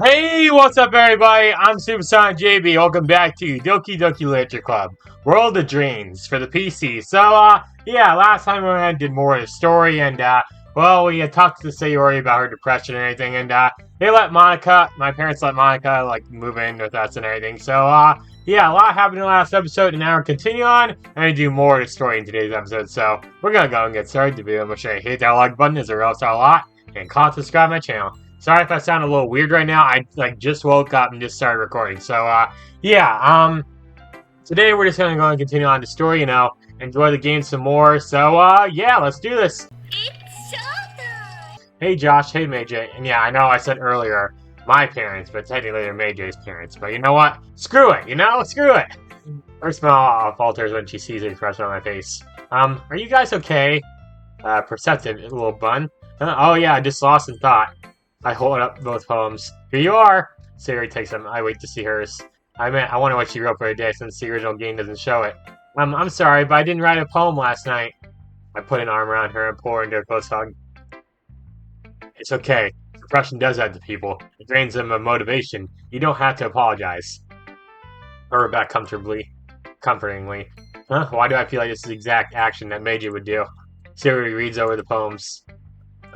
Hey, what's up, everybody? I'm SuperSonicJB. Welcome back to Doki Doki Literature Club, World of Dreams for the PC. Yeah, last time we did more of the story, and, well, we had talked to Sayori about her depression and everything, and, my parents let Monica, like, move in with us and everything. Yeah, a lot happened in the last episode, and now we're continuing on, and do more of the story in today's episode. So, we're gonna go and get started. To be able to make sure you hit that like button, as it helps out a lot, and subscribe to my channel. Sorry if I sound a little weird right now. I just woke up and just started recording. Today we're just gonna go and continue on the story, enjoy the game some more. Yeah, let's do this. It's showtime! Hey Josh, hey Meijay. And yeah, I know I said earlier my parents, but technically they're Meijay's parents. But you know what? Screw it, screw it. Her smile falters when she sees the expression on my face. Are you guys okay? Perceptive, little bun. Oh yeah, I just lost in thought. I hold up both poems. Here you are! Sayori takes them. I wait to see hers. I wonder what she wrote for a day since the original game doesn't show it. I'm sorry, but I didn't write a poem last night. I put an arm around her and pull her into a close hug. It's okay. Depression does that to people. It drains them of motivation. You don't have to apologize. Her back comfortingly. Huh? Why do I feel like this is the exact action that Meiji would do? Sayori reads over the poems.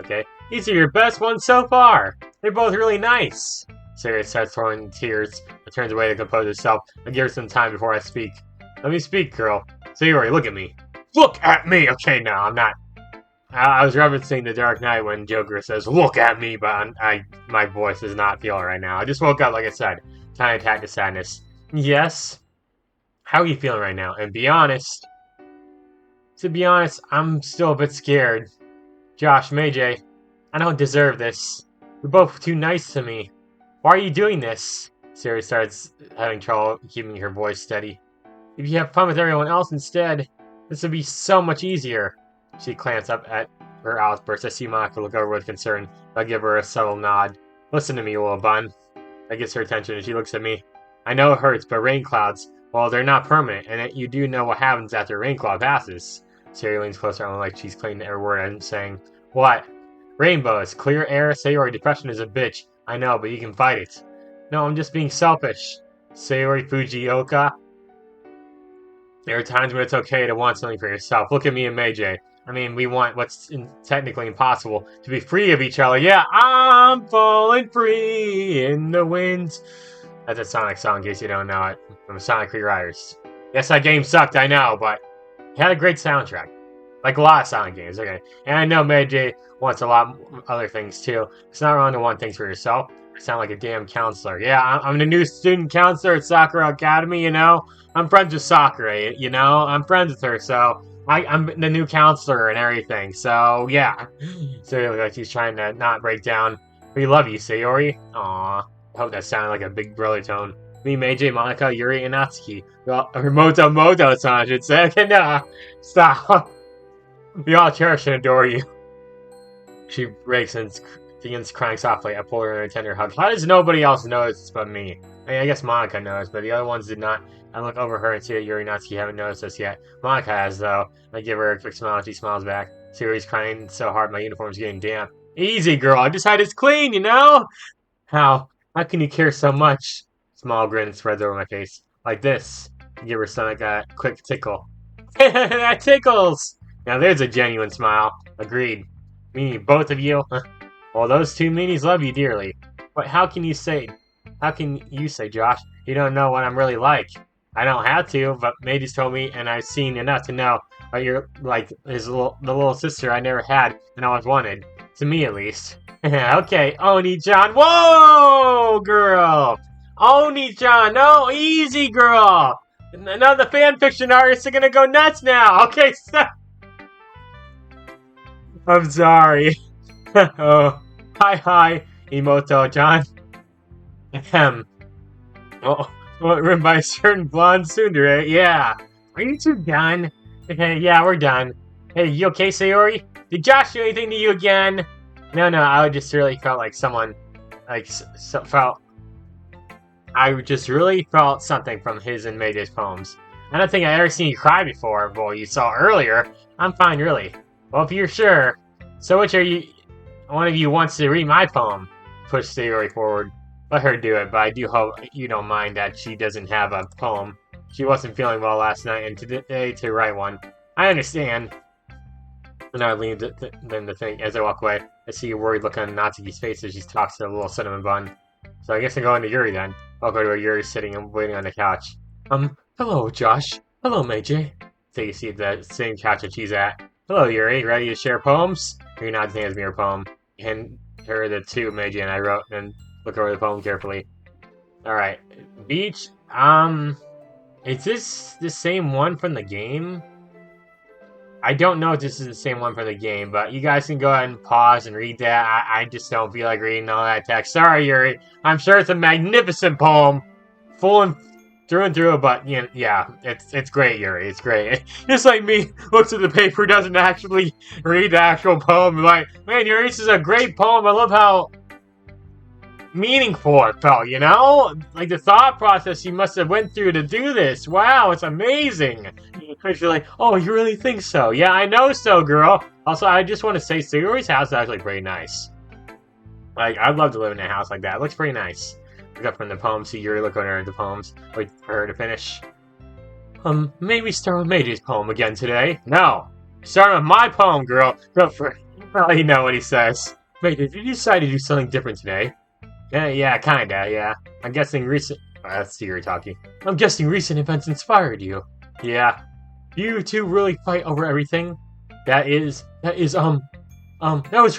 Okay. These are your best ones so far! They're both really nice! Sayori starts throwing tears, but turns away to compose herself. I give her some time before I speak. Let me speak, girl. Sayori, look at me. Look at me! Okay, no, I'm not. I was referencing The Dark Knight when Joker says, look at me, but my voice is not feeling right now. I just woke up, like I said. Time to attack the sadness. Yes? How are you feeling right now? And to be honest, I'm still a bit scared. Josh, Meijay, I don't deserve this. You're both too nice to me. Why are you doing this? Sayori starts having trouble keeping her voice steady. If you have fun with everyone else instead, this would be so much easier. She glanced up at her outburst. I see Monica look over with concern. I give her a subtle nod. Listen to me, little bun. That gets her attention and she looks at me. I know it hurts, but rain clouds, well, they're not permanent, and you do know what happens after a rain cloud passes. Sayori leans closer on like she's clinging to every word I'm saying. What? Rainbows, clear air, Sayori, depression is a bitch. I know, but you can fight it. No, I'm just being selfish. Sayori Fujioka. There are times when it's okay to want something for yourself. Look at me and Meijay. I mean, we want what's technically impossible. To be free of each other. Yeah, I'm falling free in the wind. That's a Sonic song in case you don't know it. From Sonic Rewriters. Yes, that game sucked, I know, but it had a great soundtrack. Like a lot of Sonic games, okay. And I know Meijay wants a lot of other things too. It's not wrong to want things for yourself. I sound like a damn counselor. Yeah, I'm the new student counselor at Sakura Academy, I'm friends with Sakura, I'm friends with her, so I'm the new counselor and everything. So, yeah. So, like, he's trying to not break down. We love you, Sayori. Aww. I hope that sounded like a big brother tone. Me, Meijay, Monica, Yuri, and Natsuki. Well, or Moto-san, I should say. Okay, no. Stop. We all cherish and adore you. She breaks and begins crying softly. I pull her in a tender hug. How does nobody else notice but me? I guess Monica knows, but the other ones did not. I look over her and see that Yuri and Natsuki haven't noticed us yet. Monica has, though. I give her a quick smile and she smiles back. Sayori's crying so hard my uniform's getting damp. Easy, girl. I just had it clean, How? How can you care so much? Small grin spreads over my face. Like this. I give her stomach a quick tickle. That tickles! Now there's a genuine smile. Agreed. Meaning both of you? Well, those two meanies love you dearly. But how can you say, Josh? You don't know what I'm really like. I don't have to, but Meijay's told me, and I've seen enough to know that you're like the little sister I never had and always wanted. To me, at least. Okay, Oni-chan. Whoa, girl! Oni-chan, no, easy, girl! Now the fanfiction artists are gonna go nuts now! Okay, stop! I'm sorry. Oh, hi, Emoto-chan. Ahem. Oh, written by a certain blonde tsundere. Yeah. Are you two done? Okay, yeah, we're done. Hey, you okay, Sayori? Did Josh do anything to you again? No, I just really felt like someone, I just really felt something from his and Meijay's poems. I don't think I've ever seen you cry before. Well, you saw earlier. I'm fine, really. Well, if you're sure. So which are you... One of you wants to read my poem. Push Sayori forward. let her do it, but I do hope you don't mind that she doesn't have a poem. She wasn't feeling well last night, and today to write one. I understand. And I leave them to think as I walk away. I see a worried look on Natsuki's face as she talks to the little cinnamon bun. So I guess I'm going to Yuri then. I'll go to where Yuri's sitting and waiting on the couch. Hello, Josh. Hello, Meiji. Take a seat at the same couch that she's at. Hello, Yuri. Ready to share poems? Yuri nods and hands me her poem. And her the two Meiji and I wrote, and look over the poem carefully. Alright. Beach. Is this the same one from the game? I don't know if this is the same one from the game, but you guys can go ahead and pause and read that. I just don't feel like reading all that text. Sorry, Yuri. I'm sure it's a magnificent poem. Full and through, but yeah, it's great, Yuri. It's great. Just like me, looks at the paper, doesn't actually read the actual poem. Like, man, Yuri, this is a great poem. I love how meaningful it felt, you know? Like the thought process you must have went through to do this. Wow, it's amazing. You're like, oh, you really think so? Yeah, I know so, girl. Also, I just want to say, Yuri's house is actually pretty nice. Like, I'd love to live in a house like that. It looks pretty nice. Look up from the poem, see Yuri look over at the poems. Wait for her to finish. Maybe start with Meiji's poem again today? No. Start with my poem, girl. Go for it. Well, you know what he says. Meiji, did you decide to do something different today? Yeah, kinda, yeah. I'm guessing recent... that's Yuri talking. I'm guessing recent events inspired you. Yeah. You two really fight over everything? That was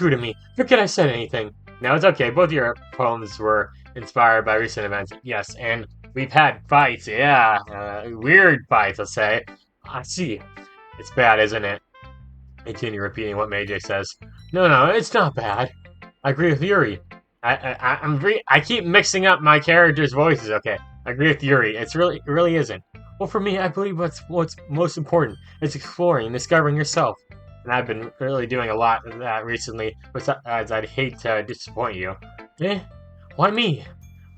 rude of me. Forget I said anything. No, it's okay. Both your poems were inspired by recent events. Yes, and we've had fights, yeah. Weird fights, I'll say. I see. It's bad, isn't it? Continue repeating what Meiji says. No, it's not bad. I agree with Yuri. I keep mixing up my characters' voices, okay. I agree with Yuri. It really isn't. Well, for me, I believe what's most important is exploring and discovering yourself. And I've been really doing a lot of that recently, besides I'd hate to disappoint you. Eh? Why me?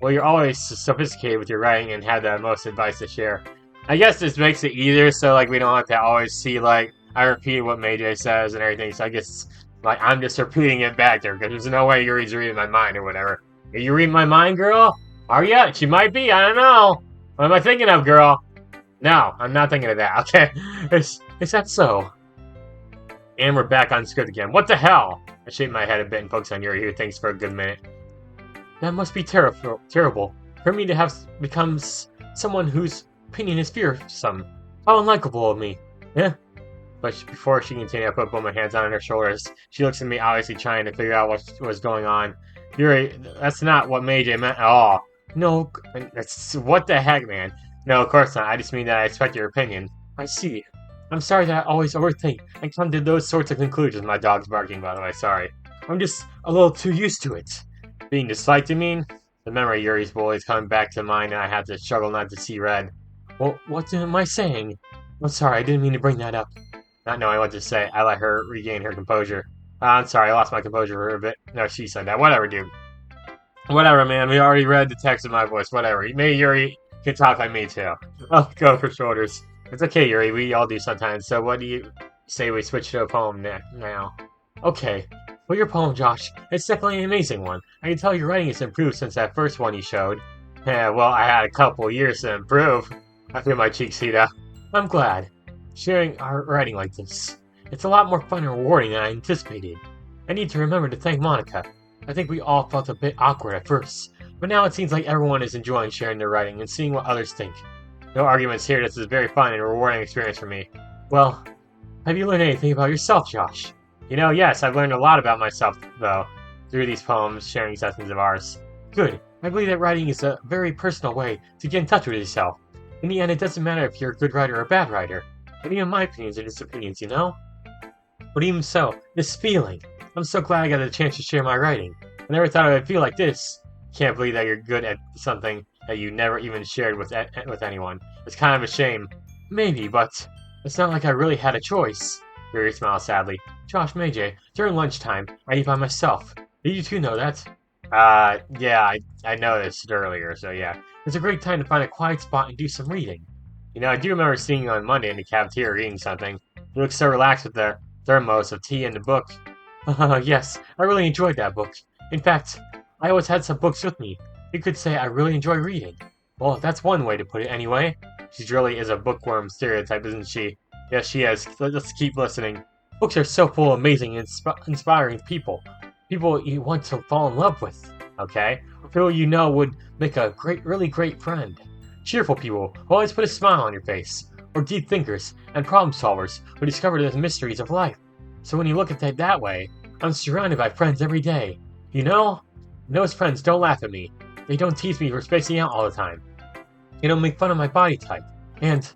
Well, you're always sophisticated with your writing and have the most advice to share. I guess this makes it easier, so like we don't have to always see like I repeat what Meiji says and everything. So I guess like I'm just repeating it back there because there's no way Yuri's reading my mind or whatever. Are you reading my mind, girl? Are ya? She might be. I don't know. What am I thinking of, girl? No, I'm not thinking of that. Okay, is that so? And we're back on script again. What the hell? I shake my head a bit and focus on Yuri, who thinks for a good minute. That must be terrible for me to have become someone whose opinion is fearsome. How unlikable of me. Yeah. But before she continued, I put both my hands on her shoulders. She looks at me, obviously trying to figure out what was going on. Yuri, that's not what Meiji meant at all. No, that's what the heck, man. No, of course not. I just mean that I expect your opinion. I see. I'm sorry that I always overthink and come to those sorts of conclusions. My dog's barking, by the way, sorry. I'm just a little too used to it. Being disliked, you mean? The memory of Yuri's bully is coming back to mind and I have to struggle not to see red. Well, what am I saying? I'm sorry, I didn't mean to bring that up. Not knowing what to say, I let her regain her composure. I'm sorry, I lost my composure for a bit. No, she said that. Whatever, dude. Whatever, man. We already read the text of my voice. Whatever. Maybe Yuri can talk like me, too. I'll go for shoulders. It's okay, Yuri. We all do sometimes. So what do you say we switch to a poem now? Okay. Well, your poem, Josh, it's definitely an amazing one. I can tell your writing has improved since that first one you showed. Yeah, well, I had a couple years to improve. I feel my cheeks heat up. I'm glad. Sharing our writing like this. It's a lot more fun and rewarding than I anticipated. I need to remember to thank Monica. I think we all felt a bit awkward at first, but now it seems like everyone is enjoying sharing their writing and seeing what others think. No arguments here, this is a very fun and rewarding experience for me. Well, have you learned anything about yourself, Josh? You know, yes, I've learned a lot about myself, though, through these poems, sharing sessions of ours. Good. I believe that writing is a very personal way to get in touch with yourself. In the end, it doesn't matter if you're a good writer or a bad writer. And even my opinions are just opinions, you know? But even so, this feeling. I'm so glad I got a chance to share my writing. I never thought I would feel like this. Can't believe that you're good at something that you never even shared with anyone. It's kind of a shame. Maybe, but it's not like I really had a choice. Yuri smiled sadly. Josh, Meiji, during lunchtime, I eat by myself. Did you two know that? Yeah, I noticed earlier, so yeah. It's a great time to find a quiet spot and do some reading. You know, I do remember seeing you on Monday in the cafeteria reading something. You looked so relaxed with the thermos of tea and the book. Yes, I really enjoyed that book. In fact, I always had some books with me. You could say I really enjoy reading. Well, that's one way to put it anyway. She really is a bookworm stereotype, isn't she? Yes, she is. Let's keep listening. Books are so full of amazing and inspiring people. People you want to fall in love with, okay? People you know would make a really great friend. Cheerful people who always put a smile on your face. Or deep thinkers and problem solvers who discover the mysteries of life. So when you look at it that way, I'm surrounded by friends every day. You know? And those friends don't laugh at me. They don't tease me for spacing out all the time. They don't make fun of my body type. And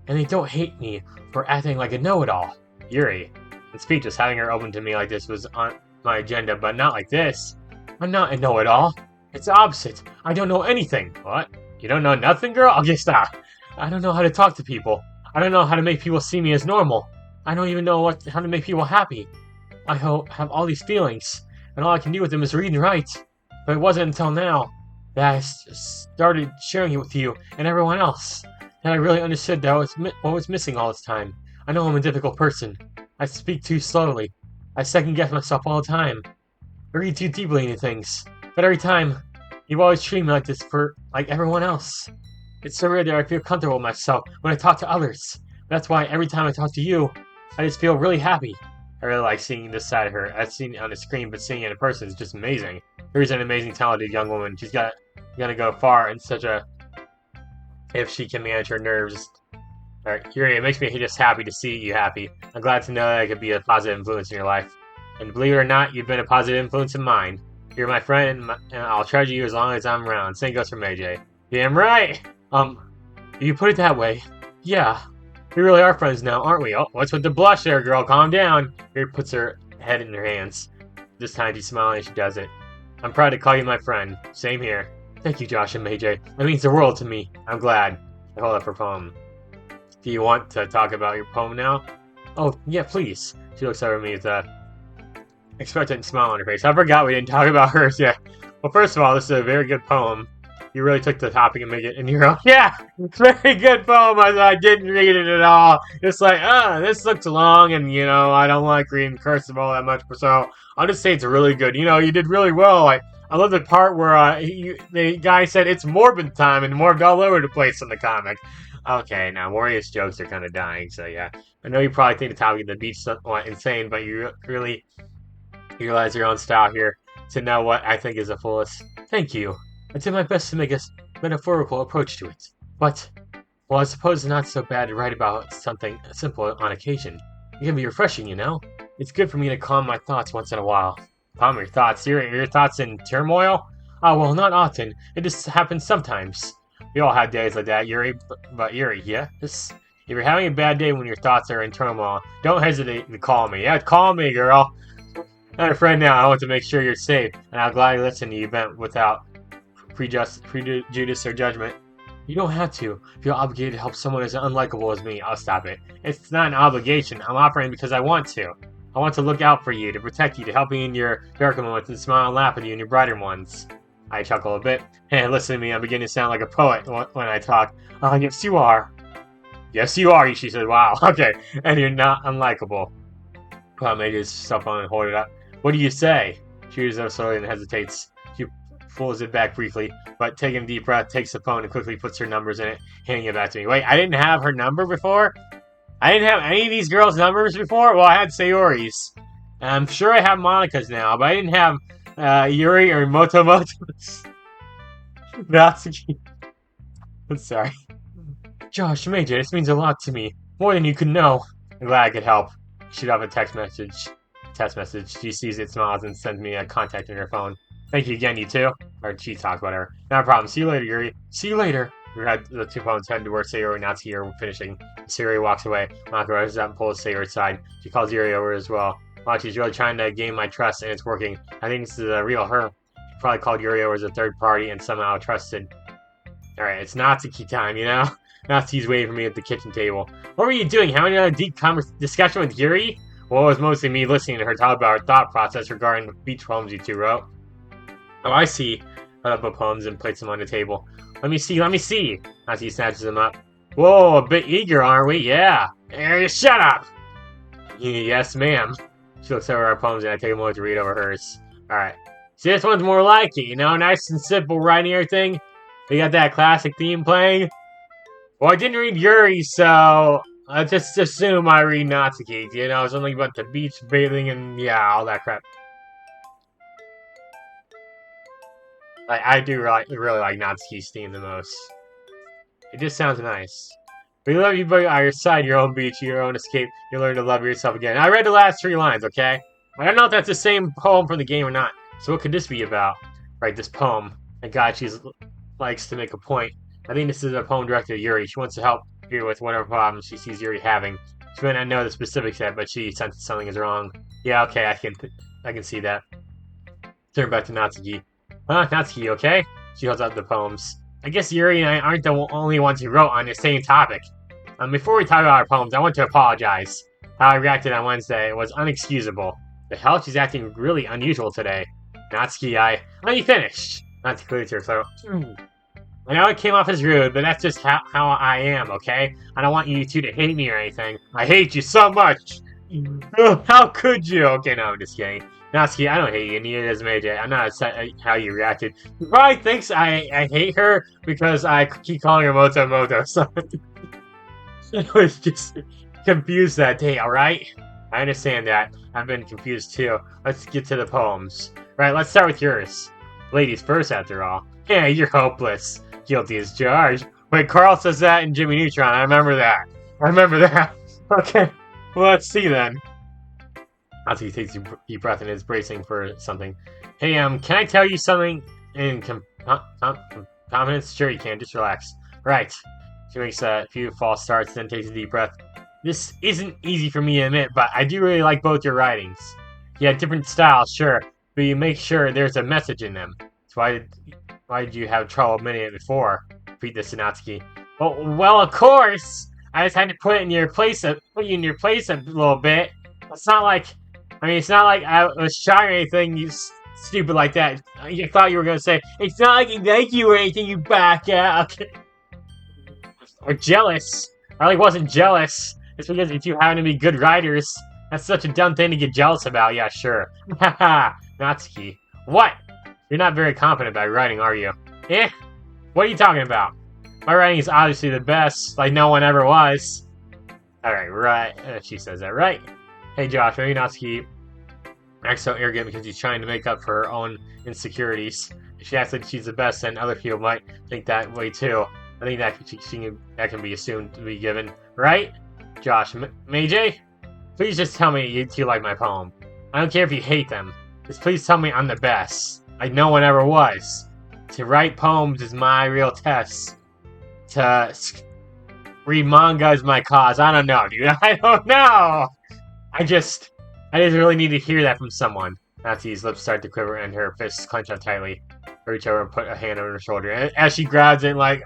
they don't hate me for acting like a know-it-all. Yuri. And speechless, having her open to me like this was on my agenda, but not like this. I'm not a know-it-all. It's the opposite. I don't know anything. What? You don't know nothing, girl? Okay, stop. I don't know how to talk to people. I don't know how to make people see me as normal. I don't even know how to make people happy. I have all these feelings, and all I can do with them is read and write. But it wasn't until now that I started sharing it with you and everyone else that I really understood that what was missing all this time. I know I'm a difficult person. I speak too slowly. I second-guess myself all the time. I read too deeply into things. But every time, you've always treated me like everyone else. It's so rare that I feel comfortable with myself when I talk to others. That's why every time I talk to you, I just feel really happy. I really like seeing this side of her. I've seen it on the screen, but seeing it in person is just amazing. Here's an amazing, talented young woman. She's gonna go far in if she can manage her nerves. Alright, Yuri, it makes me just happy to see you happy. I'm glad to know that I could be a positive influence in your life. And believe it or not, you've been a positive influence in mine. You're my friend, and I'll treasure you as long as I'm around. Same goes for AJ. Damn right! You put it that way. Yeah. We really are friends now, aren't we? Oh, what's with the blush there, girl? Calm down. Yuri puts her head in her hands. This time she's smiling as she does it. I'm proud to call you my friend. Same here. Thank you, Josh and AJ. That means the world to me. I'm glad. I hold up her poem. Do you want to talk about your poem now? Oh, yeah, please. She looks over at me with a expectant smile on her face. I forgot we didn't talk about hers yet. Well, first of all, this is a very good poem. You really took the topic and made it in your own. Yeah, it's a very good poem. I didn't read it at all. It's like, this looks long, and I don't like reading cursive all that much. So I'll just say it's really good. You did really well. I love the part where the guy said it's morbid time and morbid all over the place in the comic. Okay, now Warrior's jokes are kind of dying, so yeah. I know you probably think the topic of the beach is somewhat insane, but you really realize your own style here to know what I think is the fullest. Thank you. I did my best to make a metaphorical approach to it. But, well, I suppose it's not so bad to write about something simple on occasion. It can be refreshing, It's good for me to calm my thoughts once in a while. Calm your thoughts? Your thoughts in turmoil? Oh, well, not often. It just happens sometimes. We all have days like that, Yuri. But Yuri, yeah? If you're having a bad day when your thoughts are in turmoil, don't hesitate to call me. Yeah, call me, girl. I'm a friend now. I want to make sure you're safe, and I'll gladly listen to you vent without prejudice or judgment. You don't have to. Feel obligated to help someone as unlikable as me. I'll stop it. It's not an obligation. I'm offering because I want to. I want to look out for you, to protect you, to help you in your darker moments and smile and laugh at you in your brighter ones. I chuckle a bit. Hey, listen to me. I'm beginning to sound like a poet when I talk. Yes, you are. Yes, you are, she said. Wow. Okay. And you're not unlikable. Well, maybe his cell phone and hold it up. What do you say? She reads up slowly and hesitates. She pulls it back briefly, but taking a deep breath, takes the phone and quickly puts her numbers in it, handing it back to me. Wait, I didn't have her number before? I didn't have any of these girls' numbers before? Well, I had Sayori's. I'm sure I have Monica's now, but I didn't have Yuri or Motomoto's. Natsuki. I'm sorry. Josh, Major, this means a lot to me. More than you could know. I'm glad I could help. Shoot off a text message. She sees it, smiles, and sends me a contact on her phone. Thank you again, you two. Or she talks, whatever. Not a problem. See you later, Yuri. See you later. We had the two phones heading to where Sayori and Natsuki are finishing. Sayori walks away. Monica rushes out and pulls Sayori's side. She calls Yuri over as well. Wow, she's really trying to gain my trust, and it's working. I think this is a real her. She probably called Yuri over as a third party and somehow trusted. Alright, it's Natsuki time, Natsuki's waiting for me at the kitchen table. What were you doing? Having a deep discussion with Yuri? Well, it was mostly me listening to her talk about her thought process regarding the beach poems you two wrote. Oh, I see. Put up the poems and placed them on the table. Let me see. Natsuki snatches them up. Whoa, a bit eager, aren't we? Yeah. Hey, shut up! Yes, ma'am. She looks over our poems and I take a moment to read over hers. Alright. See, this one's more like it, you know? Nice and simple writing everything. We got that classic theme playing. Well, I didn't read Yuri, so I just assume I read Natsuki. You know, something about the beach, bathing, and yeah, all that crap. I do really like Natsuki's theme the most. It just sounds nice. We love you, but on your side, your own beach, your own escape. You learn to love yourself again. I read the last 3 lines, okay? I don't know if that's the same poem from the game or not. So what could this be about? Right, this poem. And God, she likes to make a point. I think this is a poem directed at Yuri. She wants to help you with whatever problems she sees Yuri having. She may not know the specifics yet, but she senses something is wrong. Yeah, okay, I can see that. Turn back to Natsuki. Natsuki, okay? She holds out the poems. I guess Yuri and I aren't the only ones who wrote on the same topic. Before we talk about our poems, I want to apologize. How I reacted on Wednesday was unexcusable. The hell, she's acting really unusual today. Natsuki, let me finish. Not to clear her throat. I know it came off as rude, but that's just how I am, okay? I don't want you two to hate me or anything. I hate you so much! How could you? Okay, no, I'm just kidding. Natsuki, I don't hate you, neither does Meiji. I'm not upset at how you reacted. He probably thinks I hate her because I keep calling her Moto, so... I was just confused that day, alright? I understand that. I've been confused too. Let's get to the poems. Right, let's start with yours. Ladies first, after all. Yeah, you're hopeless. Guilty as charged. Wait, Carl says that in Jimmy Neutron. I remember that. Okay, well, let's see then. Natsuki takes a deep breath and is bracing for something. Hey, can I tell you something in confidence? Sure you can, just relax. Right. She makes a few false starts, then takes a deep breath. This isn't easy for me to admit, but I do really like both your writings. You have different styles, sure, but you make sure there's a message in them. So why did you have trouble admitting it before? Repeat this to Natsuki. Well, of course! I just had to put you in your place a little bit. It's not like I was shy or anything, you stupid like that. You thought you were gonna say, it's not like he like you or anything, you back out. Okay. Or jealous. I really wasn't jealous. It's because you two happen to be good writers. That's such a dumb thing to get jealous about. Yeah, sure. Haha, Natsuki. What? You're not very confident about writing, are you? Eh? What are you talking about? My writing is obviously the best, like no one ever was. Alright, right. She says that, right? Hey Josh, maybe Natsuki acts so arrogant because she's trying to make up for her own insecurities. If she acts like she's the best, then other people might think that way too. I think that can be assumed to be given, right? Josh, Meiji? Please just tell me you two like my poem. I don't care if you hate them. Just please tell me I'm the best. Like no one ever was. To write poems is my real test. To read manga is my cause. I don't know, dude. I don't know! I just really need to hear that from someone. Natsuki's lips start to quiver and her fists clench up tightly. I reach over and put a hand on her shoulder. And as she grabs it, like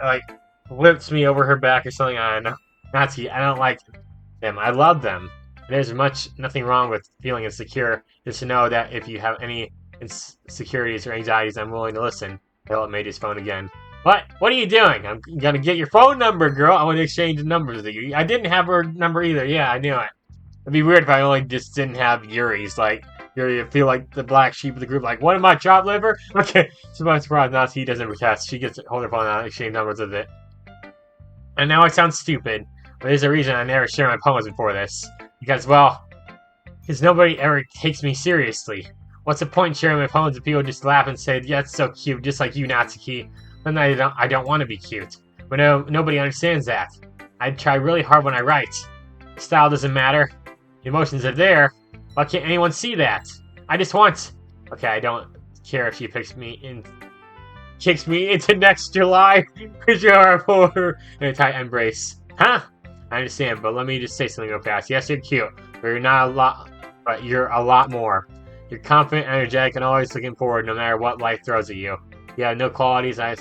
whips me over her back or something, I don't know. Natsuki, I don't like them. I love them. There's nothing wrong with feeling insecure. Just to know that if you have any insecurities or anxieties, I'm willing to listen. Philip made his phone again. What? What are you doing? I'm gonna get your phone number, girl. I want to exchange numbers with you. I didn't have her number either. Yeah, I knew it. It'd be weird if I only just didn't have Yuri's. Like, Yuri feel like the black sheep of the group. Like, what am I, chopped liver? Okay. So I'm surprised Natsuki doesn't protest. She gets to hold her phone out and exchange numbers with it. And now I sound stupid. But there's a reason I never shared my poems before this. Because nobody ever takes me seriously. What's the point in sharing my poems if people just laugh and say, yeah, it's so cute, just like you, Natsuki? Then I don't want to be cute. But no, nobody understands that. I try really hard when I write. Style doesn't matter. The emotions are there. Why can't anyone see that? I just want... Okay, I don't care if she kicks me into next July. Because you are for in a tight embrace. Huh? I understand, but let me just say something real fast. Yes, you're cute, but you're a lot more. You're confident, energetic, and always looking forward no matter what life throws at you. You have no qualities. I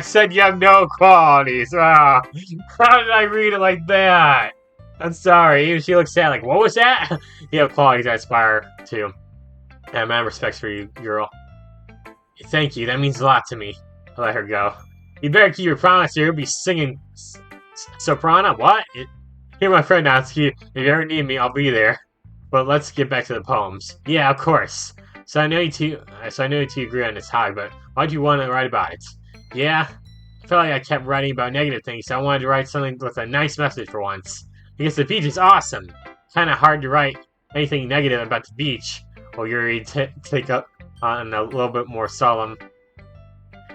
said you have no qualities. How did I read it like that? I'm sorry. Even she looks sad. Like, what was that? You have qualities I aspire to. I have mad respects for you, girl. Thank you. That means a lot to me. I let her go. You better keep your promise or you'll be singing soprano. What? You're my friend, Natsuki. If you ever need me, I'll be there. But let's get back to the poems. Yeah, of course. So I know you two agree on this hobby, but why'd you want to write about it? Yeah, I felt like I kept writing about negative things, so I wanted to write something with a nice message for once. Because the beach is awesome. Kind of hard to write anything negative about the beach, or you take up on a little bit more solemn.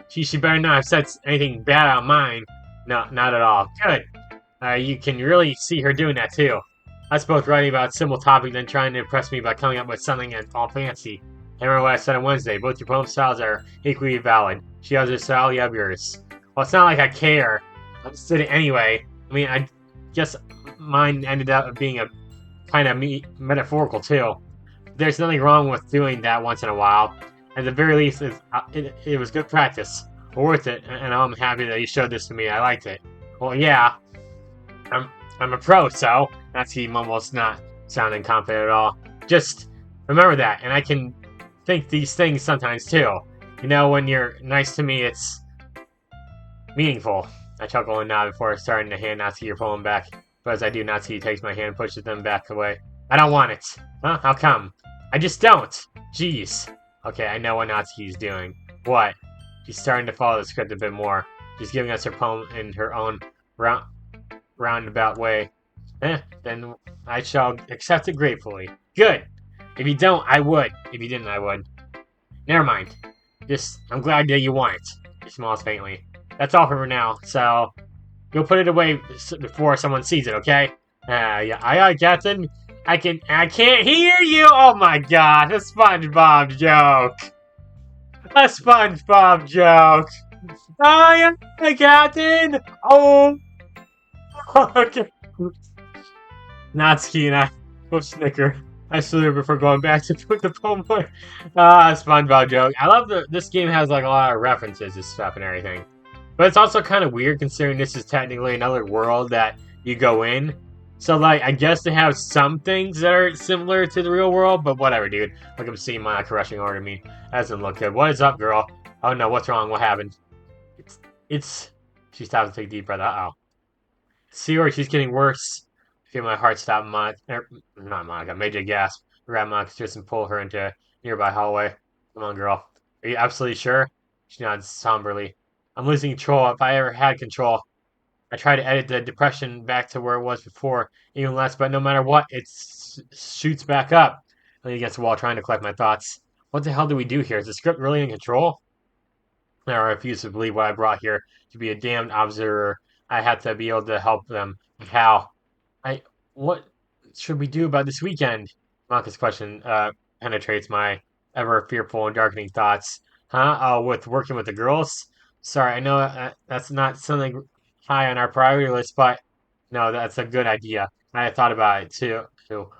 She better not have said anything bad about mine. No, not at all. Good. You can really see her doing that too. Us both writing about a simple topic, then trying to impress me by coming up with something all fancy. I remember what I said on Wednesday. Both your poem styles are equally valid. She has her style, you have yours. Well, it's not like I care. I just did it anyway. I mean, I guess mine ended up being a kind of metaphorical too. There's nothing wrong with doing that once in a while. At the very least, it was good practice. Worth it, and I'm happy that you showed this to me. I liked it. Well, yeah. I'm a pro, so Natsuki mumbles, not sounding confident at all. Just remember that, and I can think these things sometimes too. You know, when you're nice to me, it's meaningful. I chuckle and nod before starting to hand Natsuki your poem back. But as I do, Natsuki takes my hand and pushes them back away. I don't want it. Huh? How come? I just don't. Jeez. Okay, I know what Natsuki's doing. What? She's starting to follow the script a bit more. She's giving us her poem in her own roundabout way. Then I shall accept it gratefully. Good! If you don't, I would. If you didn't, I would. Never mind. I'm glad that you want it. She smiles faintly. That's all for now, so you'll put it away before someone sees it, okay? Yeah, aye, Captain. I can't hear you! Oh my god, a SpongeBob joke! A SpongeBob joke! Aye, Captain! Oh! Okay. Natsuki and I both snicker. I salute before going back to put the poem away. SpongeBob joke. I love this game has like a lot of references to stuff and everything. But it's also kind of weird considering this is technically another world that you go in. So, like, I guess they have some things that are similar to the real world, but whatever, dude. Like, I'm seeing my rushing over to me. That doesn't look good. What is up, girl? Oh, no, what's wrong? What happened? She stops to take a deep breath. Uh-oh. See her, she's getting worse. I feel my heart stop. Not Monica. Major gasp. Grab Monica's wrist and pull her into a nearby hallway. Come on, girl. Are you absolutely sure? She nods somberly. I'm losing control. If I ever had control, I try to edit the depression back to where it was before, even less, but no matter what, it shoots back up. I lean against the wall trying to collect my thoughts. What the hell do we do here? Is the script really in control? I refuse to believe what I brought here to be a damned observer. I have to be able to help them. How? What should we do about this weekend? Monica's question penetrates my ever fearful and darkening thoughts. Huh? Oh, with working with the girls? Sorry, I know that's not something high on our priority list, but no, that's a good idea. I thought about it too.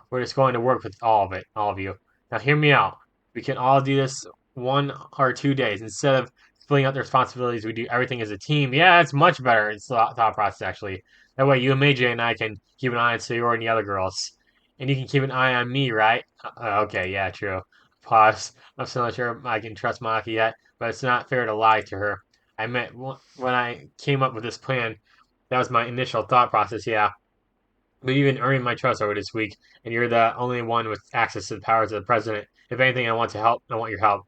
We're just going to work with all of you. Now, hear me out. We can all do this 1 or 2 days instead of splitting up the responsibilities. We do everything as a team. Yeah, it's much better. It's a thought process actually. That way, you and Meiji and I can keep an eye on Sayori and the other girls, and you can keep an eye on me, right? Okay, yeah, true. Pause. I'm still not sure I can trust Maki yet, but it's not fair to lie to her. I meant when I came up with this plan, that was my initial thought process, yeah. But you've been earning my trust over this week, and you're the only one with access to the powers of the president. If anything, I want to help. I want your help.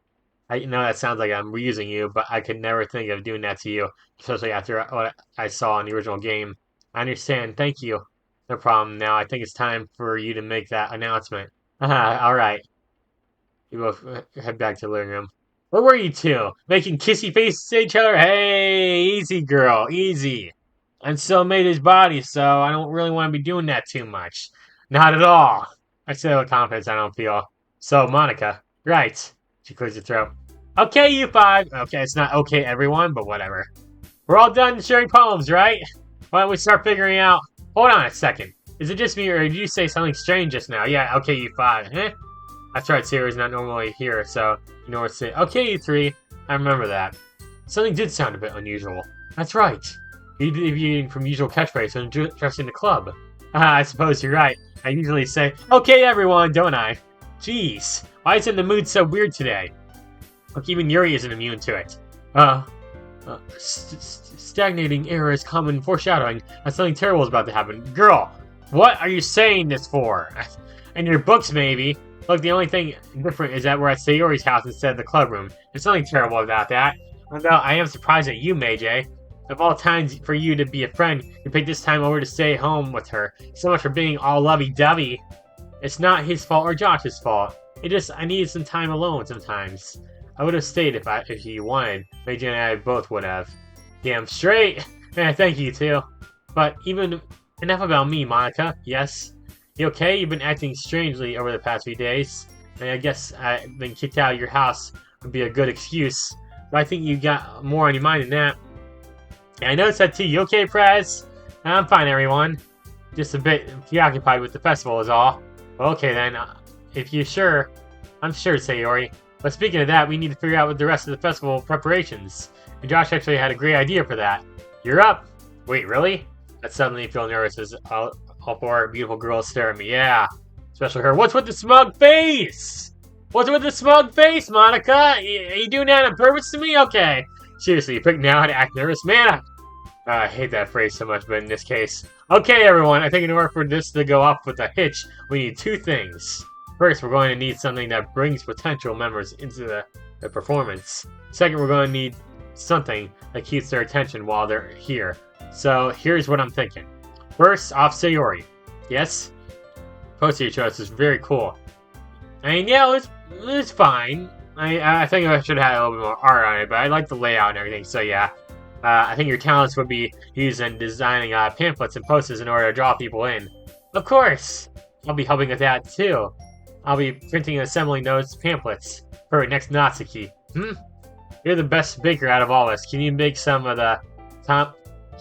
I know that sounds like I'm reusing you, but I could never think of doing that to you, especially after what I saw in the original game. I understand. Thank you. No problem. Now I think it's time for you to make that announcement. All right. We both head back to the living room. Where were you two? Making kissy faces at each other? Hey, easy, girl, easy. I'm still made his body, so I don't really want to be doing that too much. Not at all. I say with confidence I don't feel. So, Monica. Right. She clears her throat. Okay, you five. Okay, it's not okay, everyone, but whatever. We're all done sharing poems, right? Why don't we start figuring out... Hold on a second. Is it just me, or did you say something strange just now? Yeah, okay, you five. That's right, Sarah's not normally here, so you know what to say. Okay, you three. I remember that. Something did sound a bit unusual. That's right. You deviating from usual catchphrase and addressing the club. I suppose you're right. I usually say, okay, everyone, don't I? Jeez, why is the mood so weird today? Look, even Yuri isn't immune to it. Stagnating air is common foreshadowing that something terrible is about to happen. Girl, what are you saying this for? In your books, maybe. Look, the only thing different is that we're at Sayori's house instead of the club room. There's nothing terrible about that. Although I am surprised at you, Meiji. Of all times for you to be a friend, you picked this time over to stay home with her. So much for being all lovey-dovey. It's not his fault or Josh's fault. I needed some time alone sometimes. I would have stayed if you wanted. Meiji and I both would have. Damn straight! Thank you, too. But enough about me, Monica. Yes? You okay? You've been acting strangely over the past few days. And I guess being kicked out of your house would be a good excuse. But I think you got more on your mind than that. Yeah, I noticed that too. You okay, Prez? I'm fine, everyone. Just a bit preoccupied with the festival is all. Well, okay then. If you're sure, I'm sure, Sayori. But speaking of that, we need to figure out what the rest of the festival preparations. And Josh actually had a great idea for that. You're up! Wait, really? I suddenly feel nervous as all four beautiful girls stare at me. Yeah. Especially her. What's with the smug face? What's with the smug face, Monica? Are you doing that on purpose to me? Okay. Seriously, you picked now how to act nervous? Man, I hate that phrase so much, but in this case. Okay, everyone, I think in order for this to go off with a hitch, we need two things. First, we're going to need something that brings potential members into the performance. Second, we're going to need something that keeps their attention while they're here. So, here's what I'm thinking. First, off Sayori. Yes? Poster choice is very cool. I mean, yeah, it's fine. I think I should have had a little bit more art on it, but I like the layout and everything, so yeah. I think your talents would be used in designing pamphlets and posters in order to draw people in. Of course! I'll be helping with that, too. I'll be printing and assembling those pamphlets. Perfect, next Natsuki. You're the best baker out of all of us. Can you make some of the...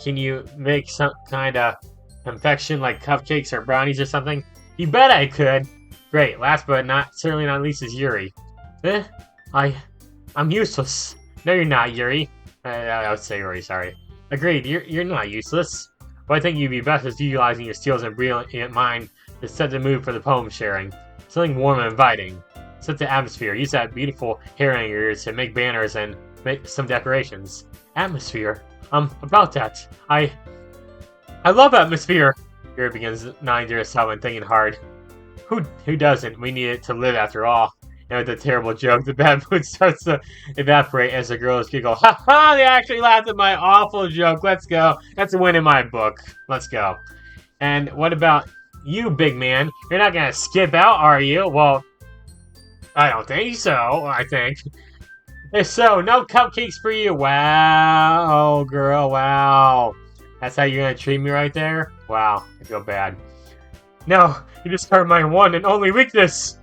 Can you make some kind of confection, like cupcakes or brownies or something? You bet I could! Great, last but certainly not least is Yuri. I'm useless. No, you're not, Yuri. I would say Yuri, sorry. Agreed, you're not useless. What I think you'd be best is utilizing your skills and brilliant mind to set the mood for the poem sharing. Something warm and inviting. Set the atmosphere. Use that beautiful hair in your ears to make banners and make some decorations. Atmosphere? About that. I love atmosphere! Yuri begins nodding to herself and thinking hard. Who doesn't? We need it to live after all. And with a terrible joke, the bad mood starts to evaporate as the girls giggle. Ha ha! They actually laughed at my awful joke. Let's go. That's a win in my book. Let's go. And what about you, big man? You're not gonna skip out, are you? Well, I don't think so, I think. If so, no cupcakes for you. Wow, girl, wow. That's how you're gonna treat me right there? Wow, I feel bad. No, you just hurt my one and only weakness.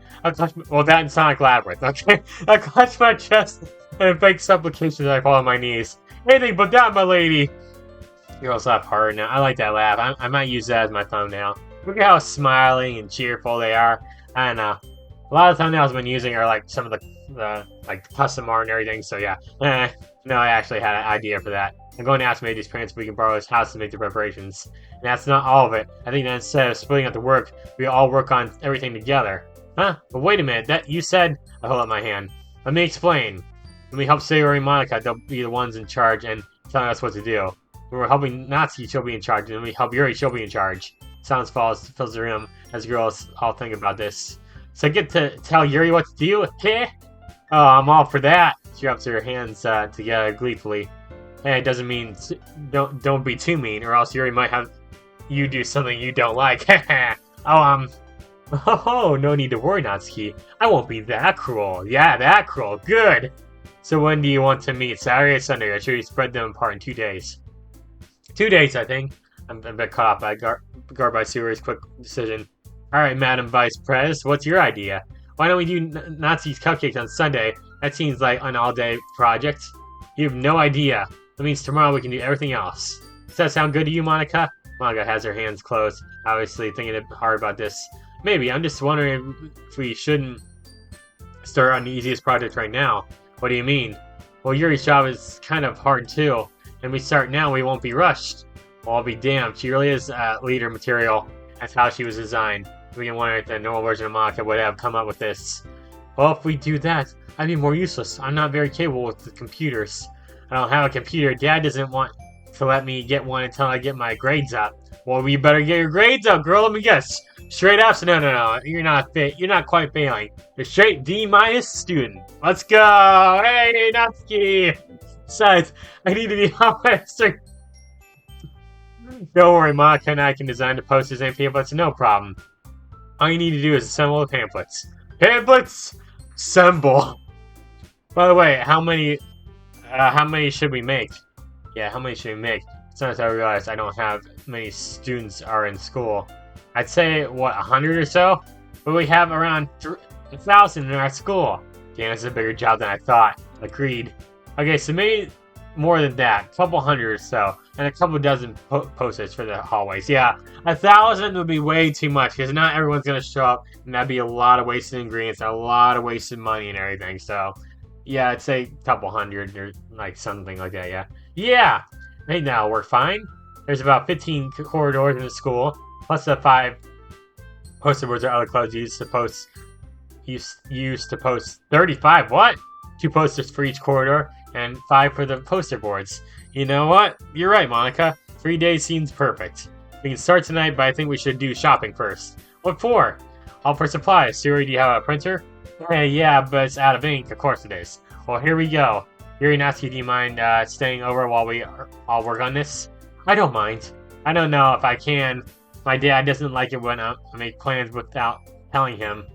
Well, that and Sonic Labyrinth, okay? I clutch my chest and in fake supplications I fall on my knees. Anything but that, my lady! Girls laugh hard now. I like that laugh. I might use that as my thumbnail. Look at how smiling and cheerful they are. I don't know. A lot of thumbnails I've been using are like some of the like custom art and everything, so yeah. No, I actually had an idea for that. I'm going to ask Meiji's parents if we can borrow his house to make the preparations. And that's not all of it. I think that instead of splitting up the work, we all work on everything together. Huh? But wait a minute, that you said... I hold up my hand. Let me explain. When we help Sayori and Monica, they'll be the ones in charge and telling us what to do. When we're helping Natsuki, she'll be in charge, and when we help Yuri, she'll be in charge. Silence fills the room as girls all think about this. So I get to tell Yuri what to do? Heh? Oh, I'm all for that. She rubs her hands together gleefully. Hey, it doesn't mean... Don't be too mean, or else Yuri might have you do something you don't like. Oh, no need to worry, Natsuki. I won't be that cruel. Yeah, that cruel. Good. So when do you want to meet? Saturday or Sunday? Or should we spread them apart in 2 days? 2 days, I think. I'm a bit caught off by guard by Sayori's quick decision. Alright, Madam Vice Pres, what's your idea? Why don't we do Natsuki's cupcakes on Sunday? That seems like an all-day project. You have no idea. That means tomorrow we can do everything else. Does that sound good to you, Monica? Monica has her hands closed, obviously thinking hard about this. Maybe. I'm just wondering if we shouldn't start on the easiest project right now. What do you mean? Well, Yuri's job is kind of hard too. And we start now, we won't be rushed. Well, I'll be damned. She really is leader material. That's how she was designed. We can wonder if the normal version of Monica would have come up with this. Well, if we do that, I'd be more useless. I'm not very capable with the computers. I don't have a computer. Dad doesn't want to let me get one until I get my grades up. Well, we better get your grades up, girl. Let me guess. Straight F's? No. You're not fit. You're not quite failing. You're straight D- student. Let's go. Hey, Natsuki. Besides, I need to be officer. Don't worry, Monica and I can design the posters and pamphlets, no problem. All you need to do is assemble the pamphlets. Pamphlets! Assemble! By the way, how many should we make? Yeah, how many should we make? Sometimes I realize I don't have many students are in school. I'd say, what, 100 or so? But we have around 1,000 in our school. Damn, this is a bigger job than I thought. Agreed. Okay, so maybe more than that. A couple hundred or so. And a couple dozen posters for the hallways. Yeah, 1,000 would be way too much because not everyone's going to show up. And that'd be a lot of wasted ingredients and a lot of wasted money and everything. So, yeah, I'd say a couple hundred or like something like that, yeah. Yeah! Hey, now we're fine. There's about 15 corridors in the school, plus the 5 poster boards or other clothes used to post 35. What? 2 posters for each corridor and 5 for the poster boards. You know what? You're right, Monica. 3 days seems perfect. We can start tonight, but I think we should do shopping first. What for? All for supplies. Siri, do you have a printer? Hey, yeah, but it's out of ink. Of course it is. Well, here we go. Yuri Natsuki, do you mind staying over while we all work on this? I don't mind. I don't know if I can. My dad doesn't like it when I make plans without telling him.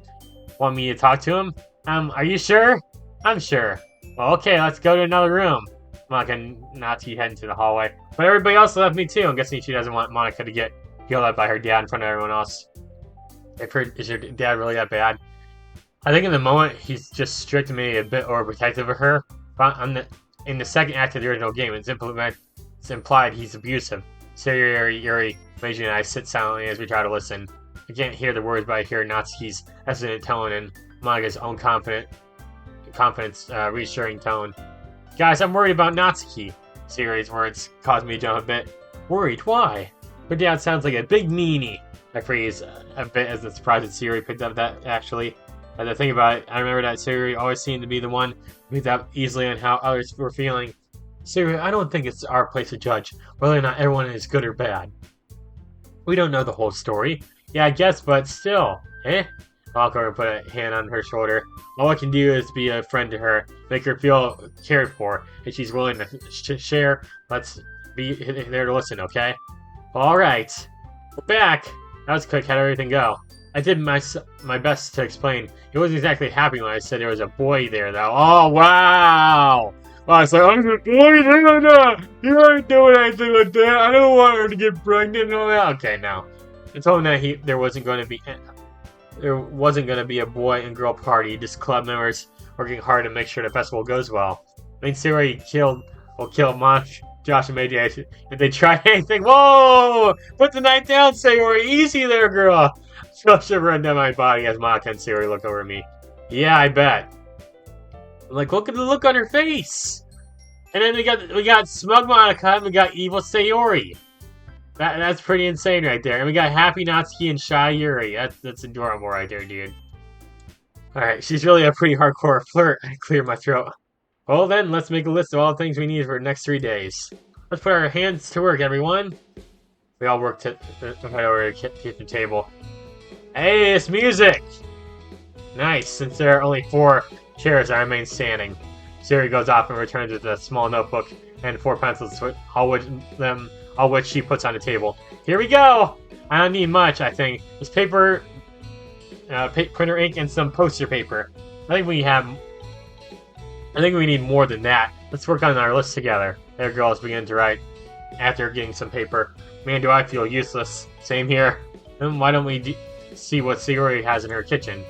Want me to talk to him? Are you sure? I'm sure. Well, okay, let's go to another room. Monica and Natsuki head into the hallway. But everybody else left me too. I'm guessing she doesn't want Monica to get yelled at by her dad in front of everyone else. Is your dad really that bad? I think in the moment he's just strict and maybe a bit overprotective of her. But in the second act of the original game, it's implied he's abusive. Siri, Yuri, Meiji, and I sit silently as we try to listen. I can't hear the words, but I hear Natsuki's hesitant tone and Monica's own confidence, reassuring tone. Guys, I'm worried about Natsuki. Siri's words caused me to jump a bit. Worried? Why? Her dad sounds like a big meanie. I freeze a bit as the surprise that Siri picked up that, actually. As I think about it, I remember that Siri always seemed to be the one who picked up easily on how others were feeling. Siri, I don't think it's our place to judge whether or not everyone is good or bad. We don't know the whole story. Yeah, I guess, but still. Eh? I'll walk over and put a hand on her shoulder. All I can do is be a friend to her, make her feel cared for. If she's willing to share, let's be there to listen, okay? Alright. We're back. That was quick. How'd everything go? I did my best to explain. He wasn't exactly happy when I said there was a boy there, though. Oh, wow! I was like, I'm a boy, no. You aren't doing anything like that. I don't want her to get pregnant and all that. Okay, now. I told him that there wasn't going to be a boy and girl party, just club members working hard to make sure the festival goes well. I mean, Siri will kill Mosh, Josh, and Meiji if they try anything. Whoa! Put the knife down, Sayori. Easy there, girl. Feel shiver run down my body as Monica and Siri look over at me. Yeah, I bet. I'm like, look at the look on her face. And then we got smug Monica and we got evil Sayori. That's pretty insane right there. And we got happy Natsuki and shy Yuri. That's adorable right there, dude. Alright, she's really a pretty hardcore flirt. I clear my throat. Well then, let's make a list of all the things we need for the next 3 days. Let's put our hands to work, everyone. We all work to head over to the kitchen table. Hey, it's music! Nice, since there are only 4 chairs, I remain standing. Siri goes off and returns with a small notebook and 4 pencils, all which she puts on the table. Here we go! I don't need much, I think. Just paper, printer ink, and some poster paper. I think we need more than that. Let's work on our list together. There, girls begin to write after getting some paper. Man, do I feel useless. Same here. Then why don't we see what Sayori has in her kitchen?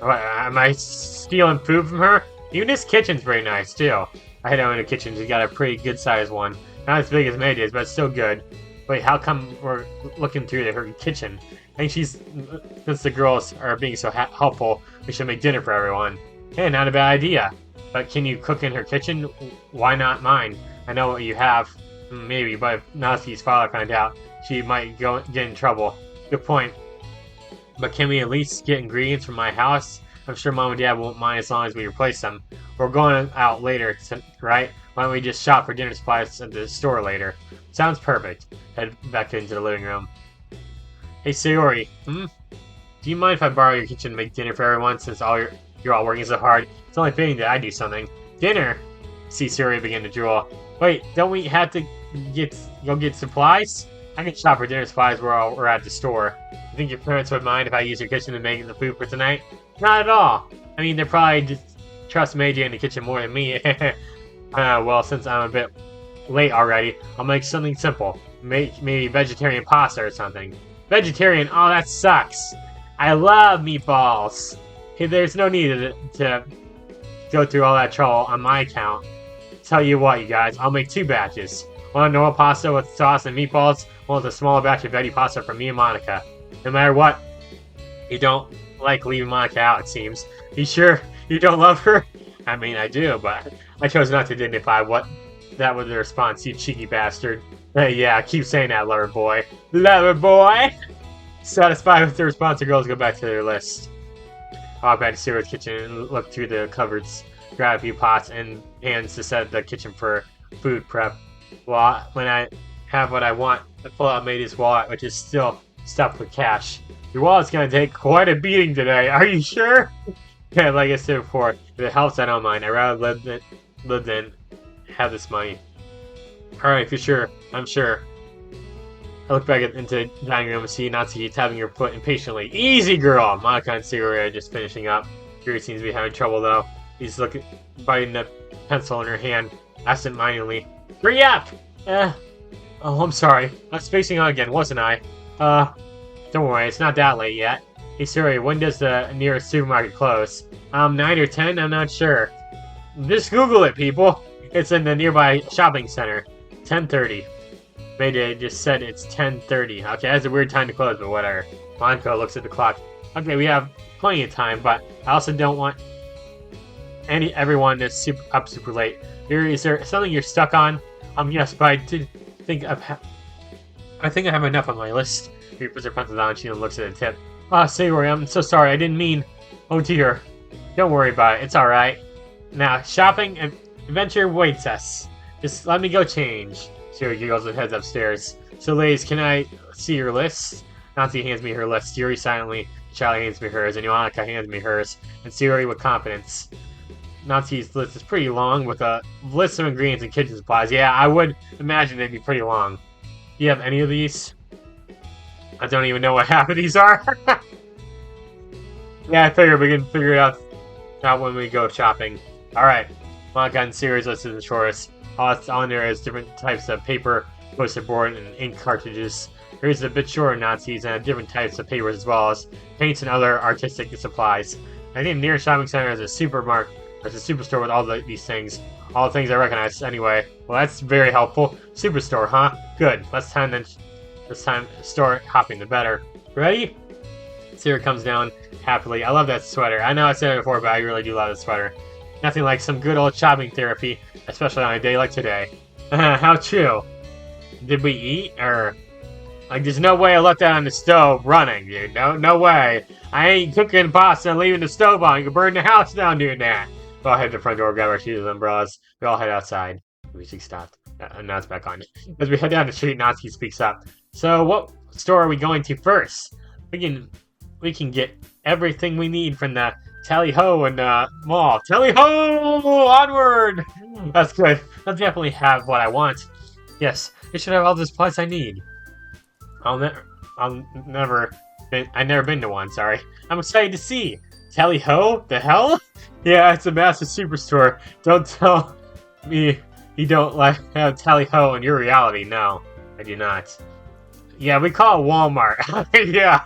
Am I stealing food from her? Even this kitchen's very nice, too. I head over to the kitchen. She's got a pretty good-sized one. Not as big as Mayda's, but still good. Wait, how come we're looking through her kitchen? I think since the girls are being so helpful, we should make dinner for everyone. Hey, not a bad idea. But can you cook in her kitchen? Why not mine? I know what you have. Maybe, but if Natsuki's father found out, she might get in trouble. Good point. But can we at least get ingredients from my house? I'm sure Mom and Dad won't mind as long as we replace them. We're going out later, right? Why don't we just shop for dinner supplies at the store later? Sounds perfect. Head back into the living room. Hey, Sayori. Do you mind if I borrow your kitchen to make dinner for everyone since you're all working so hard? It's only fitting that I do something. Dinner? See Sayori begin to drool. Wait, don't we have to go get supplies? I can shop for dinner supplies while we're at the store. You think your parents would mind if I use your kitchen to make the food for tonight? Not at all. I mean, they probably just trust Meiji in the kitchen more than me. Well, since I'm a bit late already, I'll make something simple. Maybe vegetarian pasta or something. Vegetarian? Oh, that sucks. I love meatballs. Hey, there's no need to go through all that trouble on my account. Tell you what, you guys, I'll make 2 batches. One normal pasta with sauce and meatballs, one with a smaller batch of veggie pasta for me and Monica. No matter what, you don't like leaving Monica out, it seems. You sure you don't love her? I mean, I do, but I chose not to dignify that was the response, you cheeky bastard. Yeah, keep saying that, lover boy. Lover boy! Satisfied with the response, the girls go back to their list. I walk back to Sayori's kitchen and look through the cupboards, grab a few pots and pans to set the kitchen for food prep. Well, when I have what I want, I pull out Meidei's wallet, which is still stuffed with cash. Your wallet's gonna take quite a beating today, are you sure? Yeah, like I said before, if it helps, I don't mind. I'd rather live than have this money. Alright, for sure, I'm sure. I look back into the dining room and see Natsuki tapping her foot impatiently. Easy, girl! Monica and Sayori are just finishing up. Yuri seems to be having trouble, though. He's biting the pencil in her hand, absent-mindedly. Hurry up! Oh, I'm sorry. I was spacing out again, wasn't I? Don't worry, it's not that late yet. Hey, Sayori, when does the nearest supermarket close? 9 or 10? I'm not sure. Just Google it, people! It's in the nearby shopping center. 10:30. Mayday just said it's 10:30. Okay, that's a weird time to close, but whatever. Monica looks at the clock. Okay, we have plenty of time, but I also don't want everyone that's up super late. Is there something you're stuck on? Yes, but I think I have enough on my list. She puts her pencil down and she looks at the tip. Sayori, I'm so sorry. I didn't mean. Oh dear. Don't worry about it. It's alright. Now, shopping adventure waits us. Just let me go change. Sayori giggles and heads upstairs. So, ladies, can I see your list? Nancy hands me her list. Yuri silently. Charlie hands me hers. And Monica hands me hers. And Sayori with confidence. Nancy's list is pretty long with a list of ingredients and kitchen supplies. Yeah, I would imagine they'd be pretty long. Do you have any of these? I don't even know what half of these are. Yeah, I figured we can figure it out when we go shopping. Alright. Monica and Sayori's list is the shortest. All that's on there is different types of paper, poster board, and ink cartridges. Here's a bit shorter Nazis and different types of papers as well as paints and other artistic supplies. I think the nearest shopping center is a supermarket. There's a superstore with all these things. All the things I recognize anyway. Well, that's very helpful. Superstore, huh? Good. Less time store hopping, the better. Ready? Sayori comes down happily. I love that sweater. I know I said it before, but I really do love that sweater. Nothing like some good old shopping therapy, especially on a day like today. How true. Did we eat, or... Like, there's no way I left that on the stove running, dude. No way. I ain't cooking pasta and leaving the stove on. You can burn the house down doing that. We all head to the front door, grab our shoes and umbrellas. We all head outside. The music stopped. And now it's back on. As we head down the street, Natsuki speaks up. So, what store are we going to first? We can get everything we need from the Tally-Ho and mall. Tally-Ho! Onward! That's good. I'll definitely have what I want. Yes, it should have all the supplies I need. I've never been to one, sorry. I'm excited to see. Tally-Ho? The hell? Yeah, it's a massive superstore. Don't tell me you don't have Tally-Ho in your reality. No, I do not. Yeah, we call it Walmart. Yeah,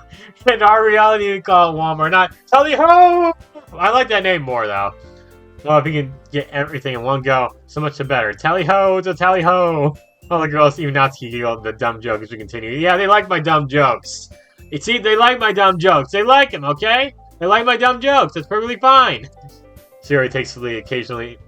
in our reality we call it Walmart, not Tally-Ho! I like that name more, though. Well, if you can get everything in one go, so much the better. Tally-Ho to Tally-Ho! All the girls, even Natsuki, giggled the dumb joke as we continue. Yeah, they like my dumb jokes. You see, they like my dumb jokes. They like them, okay? They like my dumb jokes. That's perfectly fine. Sayori takes the lead occasionally.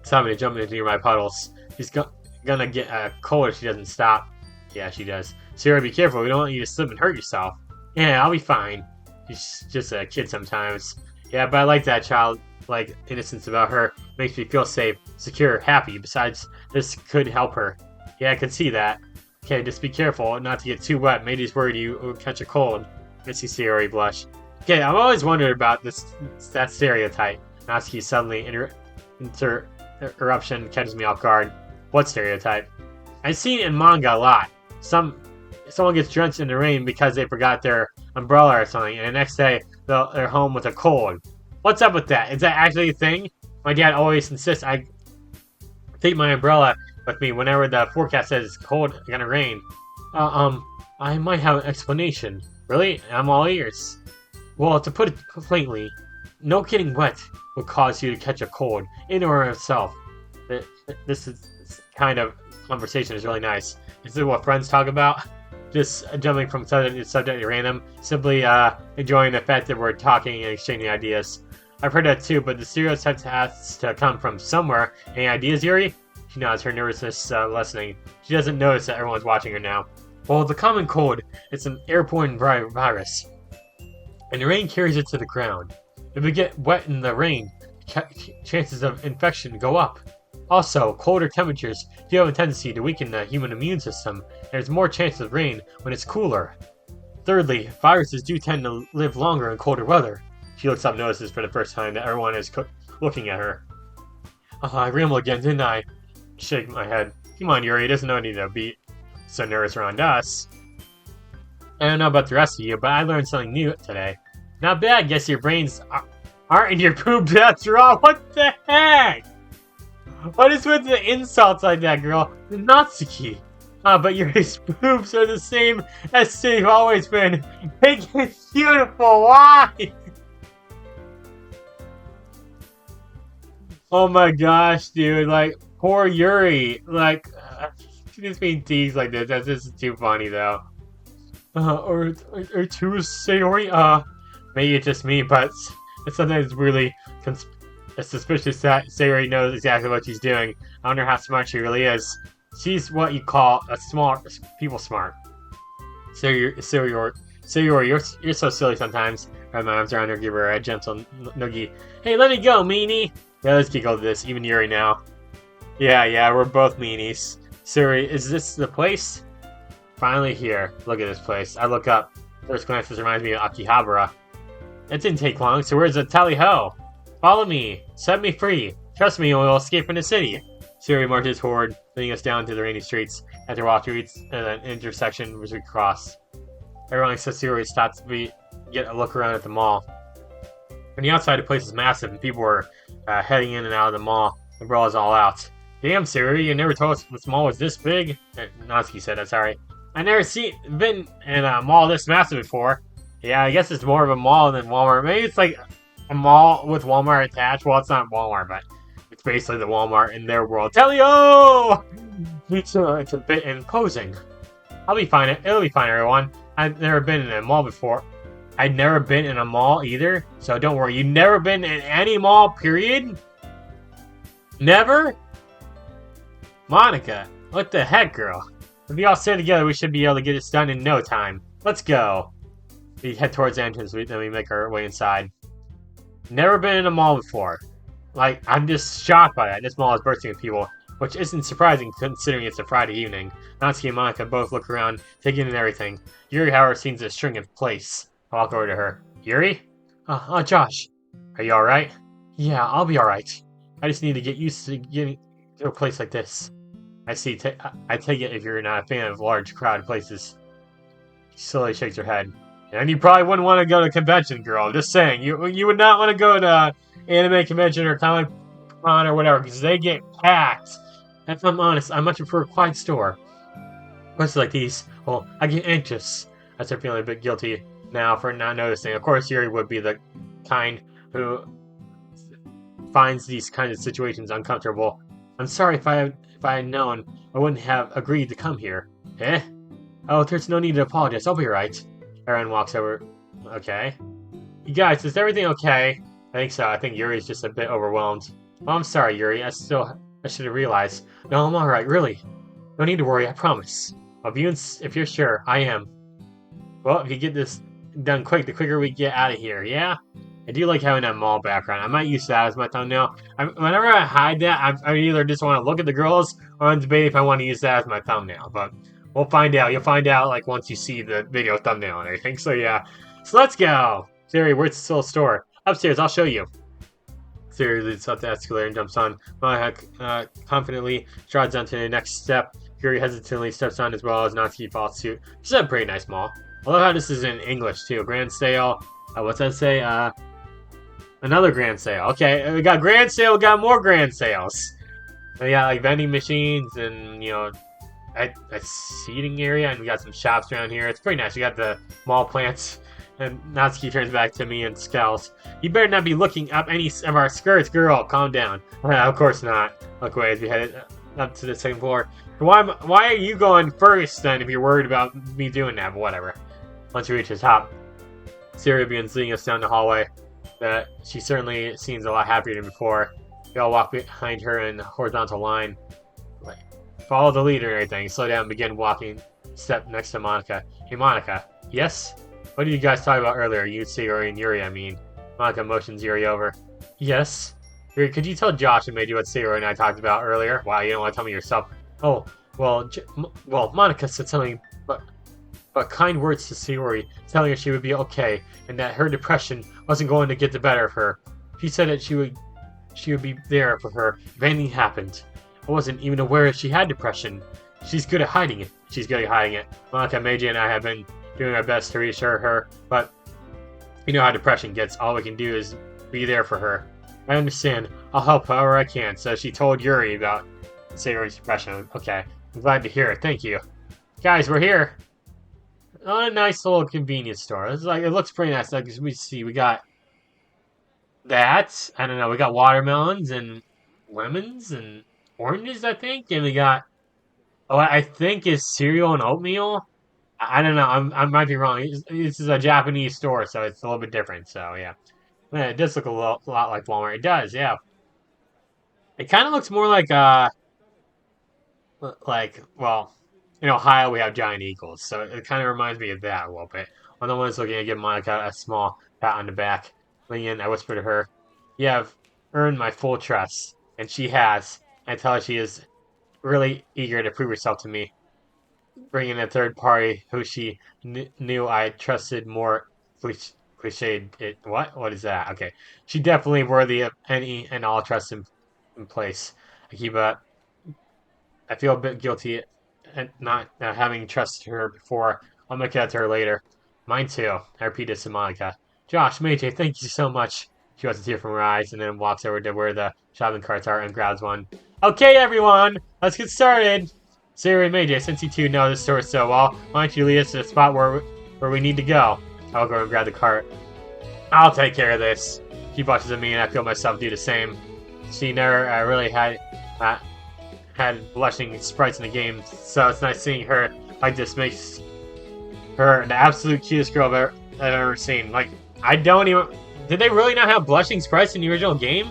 Stopping to jump into nearby puddles. She's gonna get a cold if she doesn't stop. Yeah, she does. Sayori, be careful. We don't want you to slip and hurt yourself. Yeah, I'll be fine. She's just a kid sometimes. Yeah, but I like that child. childlike innocence about her makes me feel safe, secure, happy. Besides, this could help her. Yeah, I can see that. Okay, just be careful not to get too wet. Mayday's worried you will catch a cold. I see Sayori blush. Okay, I've always wondered about that stereotype. Natsuki's suddenly interruption catches me off guard. What stereotype? I've seen it in manga a lot. Someone gets drenched in the rain because they forgot their umbrella or something, and the next day they're home with a cold. What's up with that? Is that actually a thing? My dad always insists I take my umbrella with me whenever the forecast says it's cold and gonna rain. I might have an explanation. Really? I'm all ears. Well, to put it plainly, no getting wet would cause you to catch a cold in or of itself. This kind of conversation is really nice. This is what friends talk about. Just jumping from subject to subject at random, simply enjoying the fact that we're talking and exchanging ideas. I've heard that too, but the stereotype has to come from somewhere. Any ideas, Yuri? She nods, her nervousness lessening. She doesn't notice that everyone's watching her now. Well, the common cold, it's an airborne virus, and the rain carries it to the ground. If we get wet in the rain, chances of infection go up. Also, colder temperatures do have a tendency to weaken the human immune system, and there's more chance of rain when it's cooler. Thirdly, viruses do tend to live longer in colder weather. She looks up and notices for the first time that everyone is looking at her. I rambled again, didn't I? Shake my head. Come on, Yuri, there's no need to be so nervous around us. I don't know about the rest of you, but I learned something new today. Not bad, guess your brains aren't in your poop after all. What the heck? What is with the insults like that, girl? Natsuki. But your boobs are the same as they've always been. It's beautiful. Why? Oh my gosh, dude. Like, poor Yuri. Like, just being teased like this. That's just too funny, though. Or too Sayori. Maybe it's just me, but it's sometimes really suspicious that Sayori knows exactly what she's doing. I wonder how smart she really is. She's what you call a people smart. Sayori, you're so silly sometimes. Wrap my arms around her, give her a gentle noogie. Hey, let me go, meanie! Yeah, let's giggle to this, even Yuri now. Yeah, we're both meanies. Sayori, is this the place? Finally here. Look at this place. I look up. First glance, this reminds me of Akihabara. It didn't take long, so where's the tally-ho? Follow me. Set me free. Trust me, we'll escape from the city. Sayori marches forward, leading us down to the rainy streets. After walking, we reach an intersection which we cross. Everyone except Sayori stops to get a look around at the mall. From the outside, the place is massive, and people were heading in and out of the mall. The brawl is all out. Damn, Sayori, you never told us this mall was this big? Natsuki said, that's alright. I never been in a mall this massive before. Yeah, I guess it's more of a mall than Walmart. Maybe it's like a mall with Walmart attached. Well, it's not Walmart, but it's basically the Walmart in their world. Tellio! It's a bit imposing. It'll be fine, everyone. I've never been in a mall before. I've never been in a mall either, so don't worry. You've never been in any mall, period? Never? Monica, what the heck, girl? If we all stay together, we should be able to get this done in no time. Let's go. We head towards the entrance, then we make our way inside. Never been in a mall before. Like, I'm just shocked by that. This mall is bursting with people, which isn't surprising considering it's a Friday evening. Natsuki and Monica both look around, taking in everything. Yuri, however, seems to shrink in place. I walk over to her. Yuri? Josh. Are you alright? Yeah, I'll be alright. I just need to get used to getting to a place like this. I see. I take it if you're not a fan of large, crowded places. She slowly shakes her head. And you probably wouldn't want to go to a convention, girl. Just saying. You would not want to go to anime convention or comic con or whatever, because they get packed. And if I'm honest, I much prefer a quiet store. Places like these, well, I get anxious. I start feeling a bit guilty now for not noticing. Of course, Yuri would be the kind who finds these kinds of situations uncomfortable. I'm sorry if I had known, I wouldn't have agreed to come here. Eh? Oh, there's no need to apologize. I'll be right. Aaron walks over. Okay. You guys, is everything okay? I think so. I think Yuri's just a bit overwhelmed. Oh, I'm sorry, Yuri. I should have realized. No, I'm alright, really. No need to worry, I promise. If you're sure, I am. Well, if you get this done quick, the quicker we get out of here, yeah? I do like having that mall background. I might use that as my thumbnail. Whenever I hide that, I either just want to look at the girls or I'm debating if I want to use that as my thumbnail. But we'll find out. You'll find out like once you see the video thumbnail and everything. So yeah. So let's go. Siri, where's the little store? Upstairs. I'll show you. Siri leads up the escalator and jumps on. Monica confidently strides on to the next step. Yuri hesitantly steps on as well as Natsuki follows suit. This is a pretty nice mall. I love how this is in English too. Grand sale. What's that say? Another grand sale. Okay, we got grand sale. We got more grand sales. We got like vending machines and a seating area, and we got some shops around here. It's pretty nice. We got the mall plants. And Natsuki turns back to me and scowls. You better not be looking up any of our skirts, girl. Calm down. Of course not. Look away as we head up to the second floor. Why are you going first then if you're worried about me doing that? But whatever. Once we reach the top, Syria begins leading us down the hallway. She certainly seems a lot happier than before. We all walk behind her in a horizontal line. Follow the leader and everything. Slow down and begin walking. Step next to Monica. Hey, Monica. Yes? What did you guys talk about earlier? You, Sayori, and Yuri, I mean. Monica motions Yuri over. Yes? Yuri, could you tell Josh and Meiji what Sayori and I talked about earlier? Wow, you don't want to tell me yourself. Oh, well, Monica said something but kind words to Sayori, telling her she would be okay, and that her depression wasn't going to get the better of her. She said that she would be there for her if anything happened. I wasn't even aware if she had depression. She's good at hiding it. Monica, Meiji, and I have been doing our best to reassure her, but you know how depression gets. All we can do is be there for her. I understand. I'll help however I can. So she told Yuri about Sayori's depression. Okay. I'm glad to hear it. Thank you. Guys, we're here. Oh, a nice little convenience store. It's like, it looks pretty nice. Like, we got that. I don't know. We got watermelons and lemons and oranges, I think. And we got, I think is cereal and oatmeal. I don't know. I might be wrong. This is a Japanese store, so it's a little bit different. So yeah, it does look a lot like Walmart. It does, yeah. It kind of looks more like well, in Ohio we have giant eagles, so it kind of reminds me of that a little bit. One of the ones looking to give Monica a small pat on the back. Leaning in, I whisper to her, "You have earned my full trust," and she has. I tell her she is really eager to prove herself to me. Bringing in a third party who she knew I trusted more cliched. What is that? Okay. She definitely worthy of any and all trust in place. I feel a bit guilty at not having trusted her before. I'll make it up to her later. Mine too. I repeat this to Monica. Josh, Meiji, thank you so much. She wipes a tear from her eyes and then walks over to where the shopping carts are and grabs one. Okay, everyone, let's get started. Sayori, Meiji, since you two know this store so well, why don't you lead us to the spot where we need to go? I'll go and grab the cart. I'll take care of this. She blushes at me and I feel myself do the same. She never really had blushing sprites in the game, so it's nice seeing her like this. Makes her the absolute cutest girl I've ever seen. Like, I don't even... Did they really not have blushing sprites in the original game?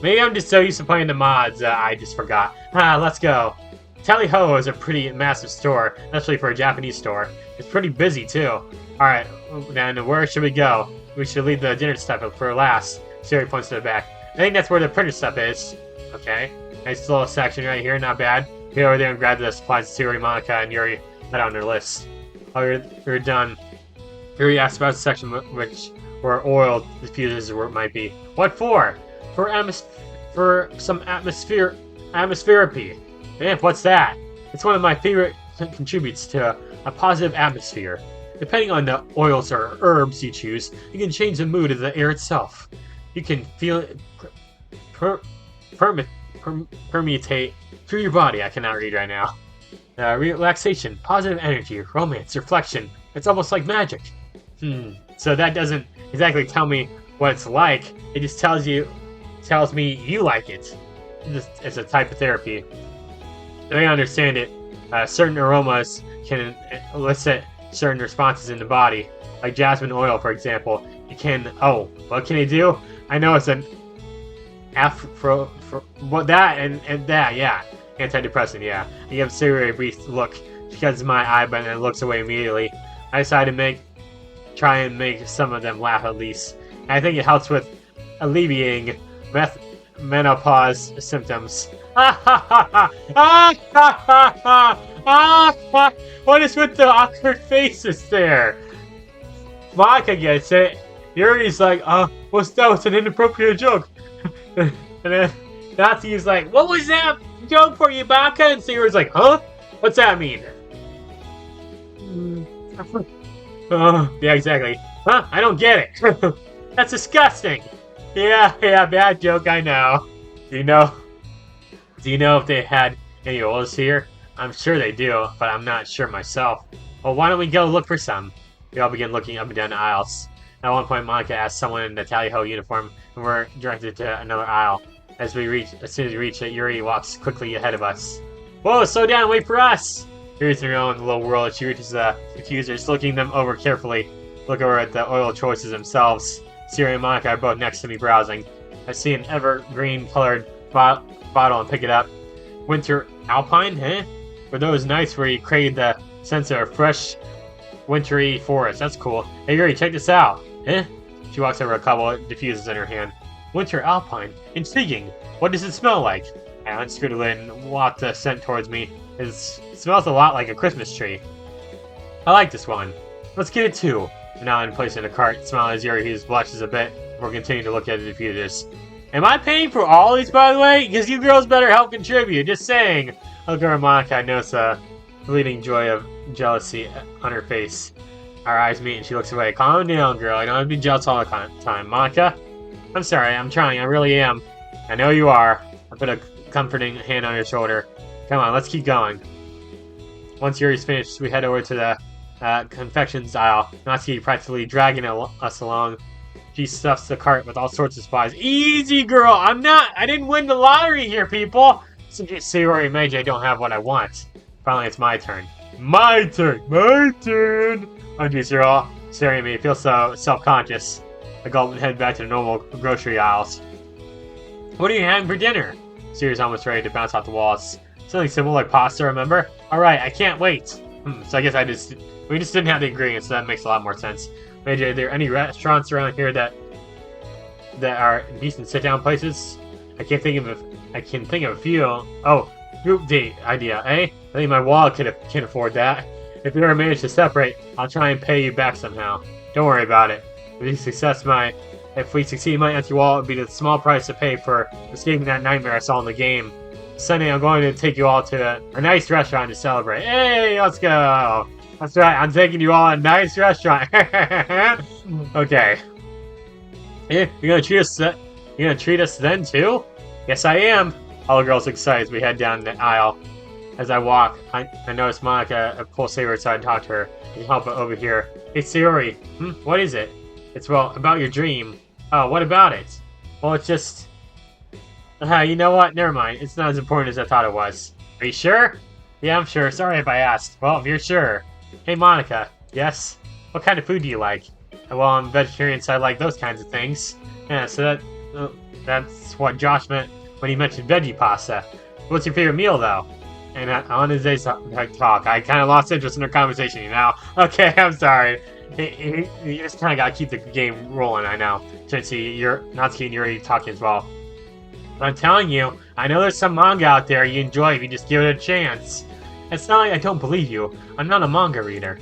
Maybe I'm just so used to playing the mods that I just forgot. Let's go. Tally Ho is a pretty massive store, especially for a Japanese store. It's pretty busy too. Alright, then where should we go? We should leave the dinner stuff for last. Siri points to the back. I think that's where the printer stuff is. Okay. Nice little section right here, not bad. Get over there and grab the supplies Siri, Monica, and Yuri had on their list. Oh, you're done. Yuri asks about the section where oil diffusers might be. What for? For some atmospherapy. Man, what's that? It's one of my favorite contributes to a positive atmosphere. Depending on the oils or herbs you choose, you can change the mood of the air itself. You can feel it permeate through your body. I cannot read right now. Relaxation, positive energy, romance, reflection. It's almost like magic. So that doesn't exactly tell me what it's like. It just tells me you like it. It's a type of therapy. The way I understand it, certain aromas can elicit certain responses in the body. Like jasmine oil, for example. It can... Oh, what can it do? I know it's an... that and that, yeah. Antidepressant, yeah. I give Siri a brief look. She catches my eye button and looks away immediately. I decide to try and make some of them laugh at least. I think it helps with alleviating menopause symptoms. Ah ha ha ha! Ah ha ha ha! Ah ha! What is with the awkward faces there? Vodka gets it. Yuri's like, what's that? It's an inappropriate joke. And then Natsuki's like, what was that joke for you, Baka? And Sayori's like, huh? What's that mean? Yeah, exactly. Huh? I don't get it. That's disgusting. Yeah, bad joke, I know. Do you know if they had any oils here? I'm sure they do, but I'm not sure myself. Well, why don't we go look for some? We all begin looking up and down the aisles. At one point, Monica asked someone in a tally-ho uniform, and we're directed to another aisle. As soon as we reach it, Yuri walks quickly ahead of us. Whoa, slow down, wait for us! Yuri's in her own little world. She reaches the diffusers, looking them over carefully. Look over at the oil choices themselves. Siri and Monica are both next to me browsing. I see an evergreen-colored bottle and pick it up. Winter Alpine, eh? For those nights where you crave the sense of a fresh, wintry forest. That's cool. Hey, Yuri, check this out. Eh? She walks over a couple of diffusers in her hand. Winter Alpine. Intriguing. What does it smell like? I unscrewed the lid and walked the scent towards me. It smells a lot like a Christmas tree. I like this one. Let's get it too. Now I'm placing the cart. Smiling as Yuri blushes a bit. We're continuing to look at the diffusers. Am I paying for all these, by the way? Because you girls better help contribute. Just saying. I look over at Monica. I notice a fleeting joy of jealousy on her face. Our eyes meet and she looks away. Calm down, girl. I don't have to be jealous all the time. Monica? I'm sorry. I'm trying. I really am. I know you are. I put a comforting hand on your shoulder. Come on, let's keep going. Once Yuri's finished, we head over to the confections aisle. Natsuki practically dragging us along. She stuffs the cart with all sorts of supplies. Easy, girl! I didn't win the lottery here, people! Sayori and Meiji don't have what I want. Finally, it's my turn. My turn! My turn! Oh, geez, you're all staring at me. I feel so self-conscious. I gulp and head back to the normal grocery aisles. What are you having for dinner? Sayori's almost ready to bounce off the walls. Something simple like pasta, remember? Alright, I can't wait. So I guess we just didn't have the ingredients, so that makes a lot more sense. Meiji, are there any restaurants around here that are decent sit-down places? I can think of a few. Oh, group date idea, eh? I think my wallet can afford that. If you ever manage to separate, I'll try and pay you back somehow. Don't worry about it. If we succeed, my empty wallet would be the small price to pay for escaping that nightmare I saw in the game. Sunday, I'm going to take you all to a nice restaurant to celebrate. Hey, let's go! That's right, I'm taking you all to a nice restaurant. Okay. Yeah, you're gonna treat us then too? Yes, I am. All the girls excited as we head down the aisle. As I walk, I notice Monica pull Sayori aside and talk to her. I can help it over here. Hey, Sayori. What is it? It's, well, about your dream. Oh, what about it? Well, it's just... you know what? Never mind. It's not as important as I thought it was. Are you sure? Yeah, I'm sure. Sorry if I asked. Well, if you're sure. Hey, Monica. Yes? What kind of food do you like? Well, I'm vegetarian, so I like those kinds of things. Yeah, so that's what Josh meant when he mentioned veggie pasta. What's your favorite meal, though? And on his day's talk, I kind of lost interest in our conversation, you know? Okay, I'm sorry. You just kind of gotta keep the game rolling, I know. Since Natsuki and Yuri talking as well. But I'm telling you, I know there's some manga out there you enjoy if you just give it a chance. It's not like I don't believe you. I'm not a manga reader.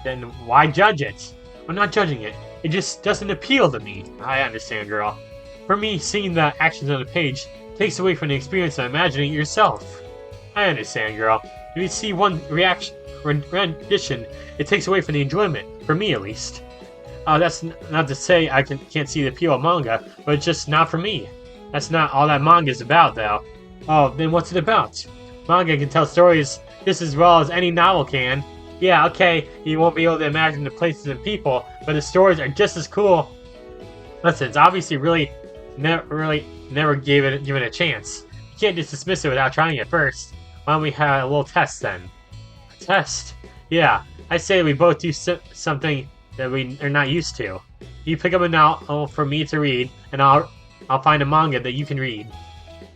Then why judge it? I'm not judging it. It just doesn't appeal to me. I understand, girl. For me, seeing the actions on the page takes away from the experience of imagining it yourself. I understand, girl. If you see one rendition, it takes away from the enjoyment. For me, at least. That's not to say I can't see the appeal of manga, but it's just not for me. That's not all that manga is about, though. Oh, then what's it about? Manga can tell stories just as well as any novel can. Yeah, okay, you won't be able to imagine the places and people, but the stories are just as cool. Listen, it's obviously never given it a chance. You can't just dismiss it without trying it first. Why don't we have a little test then? A test? Yeah, I say we both do something that we are not used to. You pick up a novel for me to read, and I'll find a manga that you can read.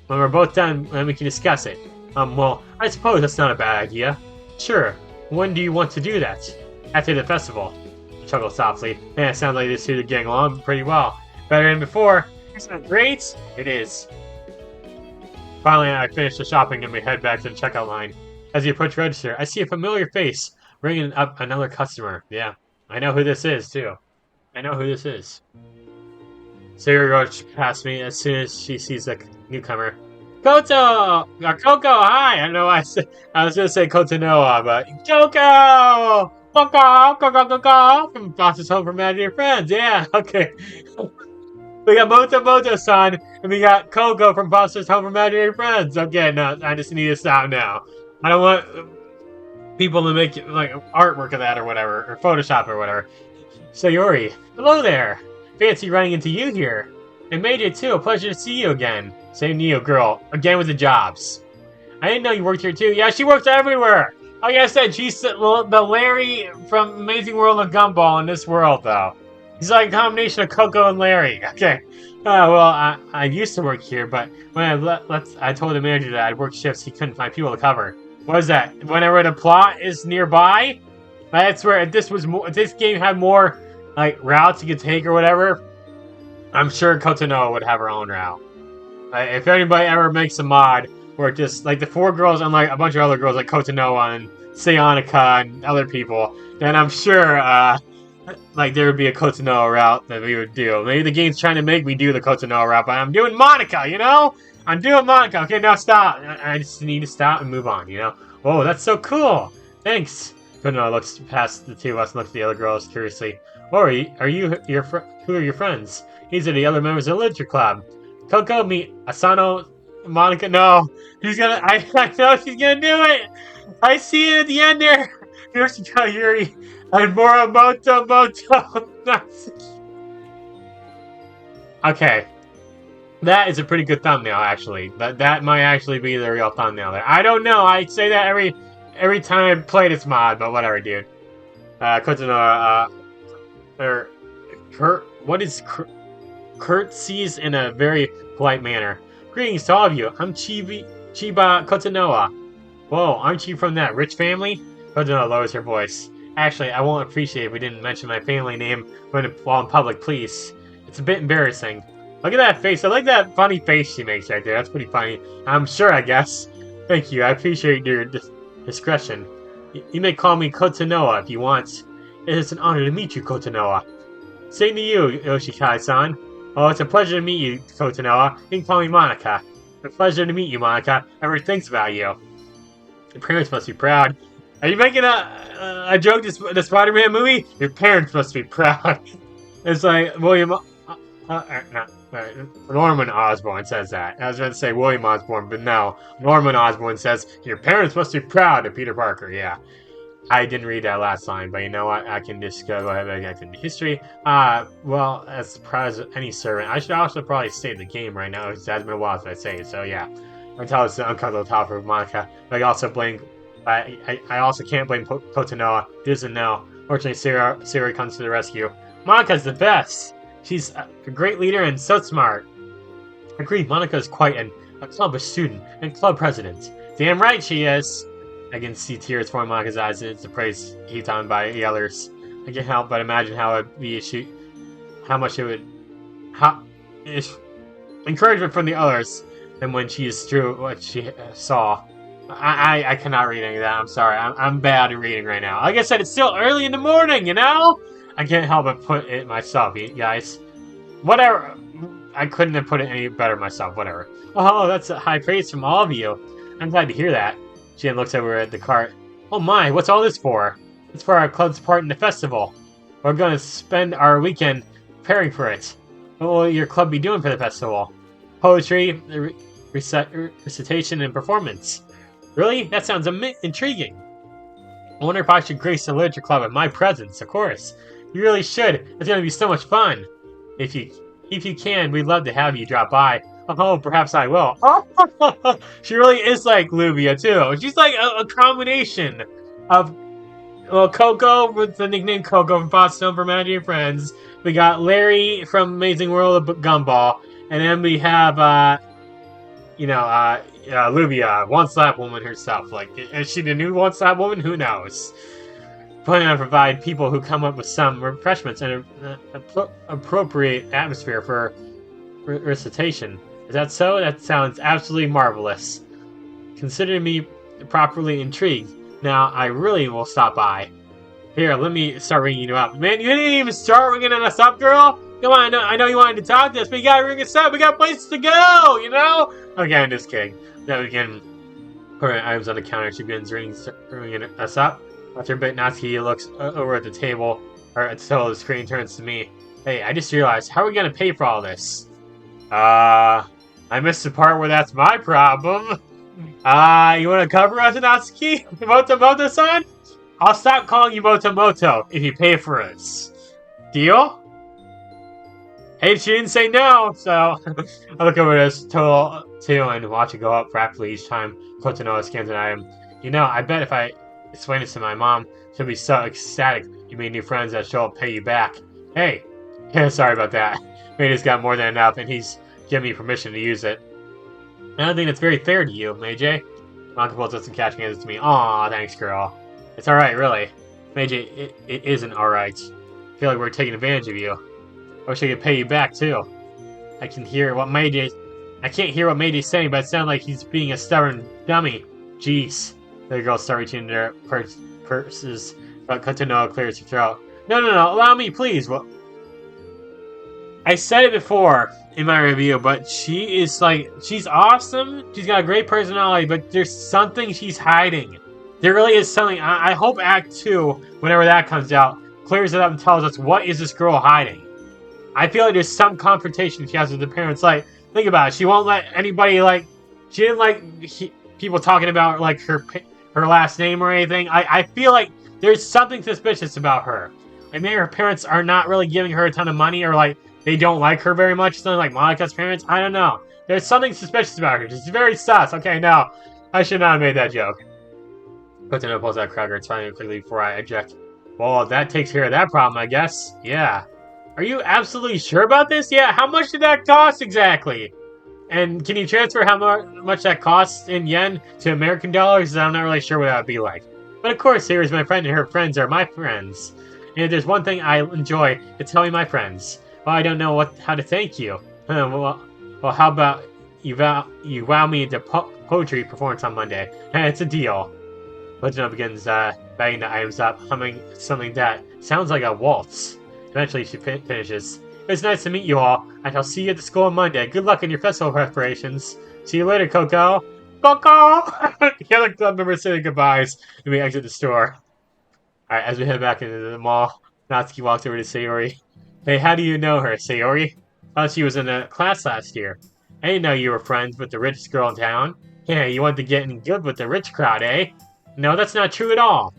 When we're both done, then we can discuss it. Well, I suppose that's not a bad idea. Sure. When do you want to do that? After the festival. chuckled softly. Man, it sounds like these two are getting along pretty well. Better than before. Isn't it great? It is. Finally, I finish the shopping and we head back to the checkout line. As you approach register, I see a familiar face, ringing up another customer. Yeah, I know who this is, too. I know who this is. Sarah goes past me as soon as she sees the newcomer. Koto! Coco, hi! I know I was gonna say Kotonoa, but Coco! Coco! From Foster's Home for Imaginary Friends. Yeah, okay. We got Moto-san, and we got Coco from Foster's Home for Imaginary Friends. Okay, no, I just need to stop now. I don't want people to make like artwork of that or whatever, or Photoshop or whatever. Sayori, hello there. Fancy running into you here. And Meiji too, a pleasure to see you again. Same to you, girl. Again with the jobs. I didn't know you worked here too. Yeah, she works everywhere. Like I said, she's the Larry from Amazing World of Gumball in this world, though. He's like a combination of Coco and Larry. Okay. Well, I used to work here, but when I told the manager that I'd work shifts he couldn't find people to cover. What is that? Whenever the plot is nearby? That's where if this game had more like routes you could take or whatever, I'm sure Kotonoa would have her own route. If anybody ever makes a mod where just like the 4 girls and like a bunch of other girls like Kotonoa and Sayonica and other people, then I'm sure like there would be a Kotonoa route that we would do. Maybe the game's trying to make me do the Kotonoa route, but I'm doing Monica, you know? I'm doing Monica. Okay, now stop. I just need to stop and move on, you know? Oh, that's so cool. Thanks. Kotonoa looks past the two of us and looks at the other girls curiously. Oh, who are your friends? These are the other members of the Literature Club. Coco, meet Asano, Monica. No, I know she's gonna do it. I see it at the end there. Yoshika Yuri and Morimoto Moto. Okay, that is a pretty good thumbnail actually. That might actually be the real thumbnail there. I don't know. I say that every time I play this mod, but whatever, dude. Kotonoa, curtsies in a very polite manner. Greetings to all of you. I'm Chiba Kotonoa. Whoa, aren't you from that rich family? Kotonoa lowers her voice. Actually, I won't appreciate if we didn't mention my family name while in public, please. It's a bit embarrassing. Look at that face. I like that funny face she makes right there. That's pretty funny. I'm sure, I guess. Thank you. I appreciate your discretion. You may call me Kotonoa if you want. It is an honor to meet you, Kotonoa. Same to you, Yoshikai-san. Oh, it's a pleasure to meet you, Kotonoa. You can call me Monica. A pleasure to meet you, Monica. Everyone thinks about you. Your parents must be proud. Are you making a joke to the Spider-Man movie? Your parents must be proud. It's like William... Norman Osborn says that. I was going to say William Osborn, but no. Norman Osborn says, your parents must be proud of Peter Parker. Yeah. I didn't read that last line, but you know what? I can just go ahead and get into history. Well, as proud as any servant, I should also probably save the game right now. It has been a while since I saved, so yeah. Until it's the uncomfortable topic of Monica. But I also blame... I also can't blame Kotonoa. He doesn't know. Fortunately, Sarah comes to the rescue. Monica's the best! She's a great leader and so smart. Agreed, Monica is quite an accomplished student and club president. Damn right she is! I can see tears forming Monica's eyes, and it's the praise heaped on by the others. I can't help but imagine how it would be encouragement from the others than when she is through what she saw. I cannot read any of that. I'm sorry. I'm bad at reading right now. Like I said, it's still early in the morning, you know? I can't help but put it myself, guys. Whatever. I couldn't have put it any better myself. Whatever. Oh, that's a high praise from all of you. I'm glad to hear that. Jen looks over at the cart. Oh my, what's all this for? It's for our club's part in the festival. We're going to spend our weekend preparing for it. What will your club be doing for the festival? Poetry, recitation, and performance. Really? That sounds intriguing. I wonder if I should grace the literature club in my presence. Of course. You really should. It's going to be so much fun. If you can, we'd love to have you drop by. Oh, perhaps I will. Oh, she really is like Luvia, too. She's like a combination of, well, Coco with the nickname Coco from Boston for Imaginary Friends. We got Larry from Amazing World of Gumball. And then we have, Luvia, One Slap Woman herself. Like, is she the new One Slap Woman? Who knows? planning on provide people who come up with some refreshments and an appropriate atmosphere for recitation. Is that so? That sounds absolutely marvelous. Consider me properly intrigued. Now, I really will stop by. Here, let me start ringing you up. Man, you didn't even start ringing us up, girl! Come on, I know you wanted to talk to us, but you gotta ring us up. We got places to go, you know? Okay, I'm just kidding. Then we can put items on the counter. She begins ringing us up. After a bit, Natsuki looks over at the table, or at the top of the screen, turns to me. Hey, I just realized, how are we gonna pay for all this? I missed the part where that's my problem. You wanna cover us, Natsuki? Moto-san? I'll stop calling you Moto if you pay for us. Deal? Hey, she didn't say no, so I look over this total too and watch it go up rapidly each time Kotonoha scans an item. You know, I bet if I explain this to my mom, she'll be so ecstatic you made new friends that she'll pay you back. Hey, sorry about that. Meiji's got more than enough, and he's given me permission to use it. I don't think it's very fair to you, Meiji. Monica pulls up some cash and hands it to me. Aw, thanks, girl. It's alright, really. Meiji, it isn't alright. I feel like we're taking advantage of you. I wish I could pay you back, too. I can't hear what Meiji's saying, but it sounds like he's being a stubborn dummy. Jeez. The girls start reaching into their purses, but Kotonoha clears her throat. No, allow me, please. Well, I said it before in my review, but she's awesome. She's got a great personality, but there's something she's hiding. There really is something. I hope Act 2, whenever that comes out, clears it up and tells us what is this girl hiding. I feel like there's some confrontation she has with the parents. Like, think about it. She won't let anybody, she didn't like people talking about, like, her last name or anything. I feel like there's something suspicious about her. Like, maybe her parents are not really giving her a ton of money, or, like, they don't like her very much. Something like Monika's parents. I don't know. There's something suspicious about her. She's very sus. Okay, no. I should not have made that joke. Kotonoha pulls out a cracker and trying it quickly before I eject. Well, that takes care of that problem, I guess. Yeah. Are you absolutely sure about this? Yeah, how much did that cost exactly? And can you transfer how much that costs in yen to American dollars? I'm not really sure what that would be like. But of course, here is my friend and her friends are my friends. And if there's one thing I enjoy, it's helping my friends. Well, I don't know how to thank you. Well, how about you wow me into poetry performance on Monday? It's a deal. Kotonoha begins bagging the items up, humming something that sounds like a waltz. Eventually, she finishes. It's nice to meet you all. I shall see you at the school on Monday. Good luck in your festival preparations. See you later, Coco. Coco! The other club members say goodbyes, and we exit the store. Alright, as we head back into the mall, Natsuki walks over to Sayori. Hey, how do you know her, Sayori? Thought she was in a class last year. I didn't know you were friends with the richest girl in town. Yeah, you want to get in good with the rich crowd, eh? No, that's not true at all.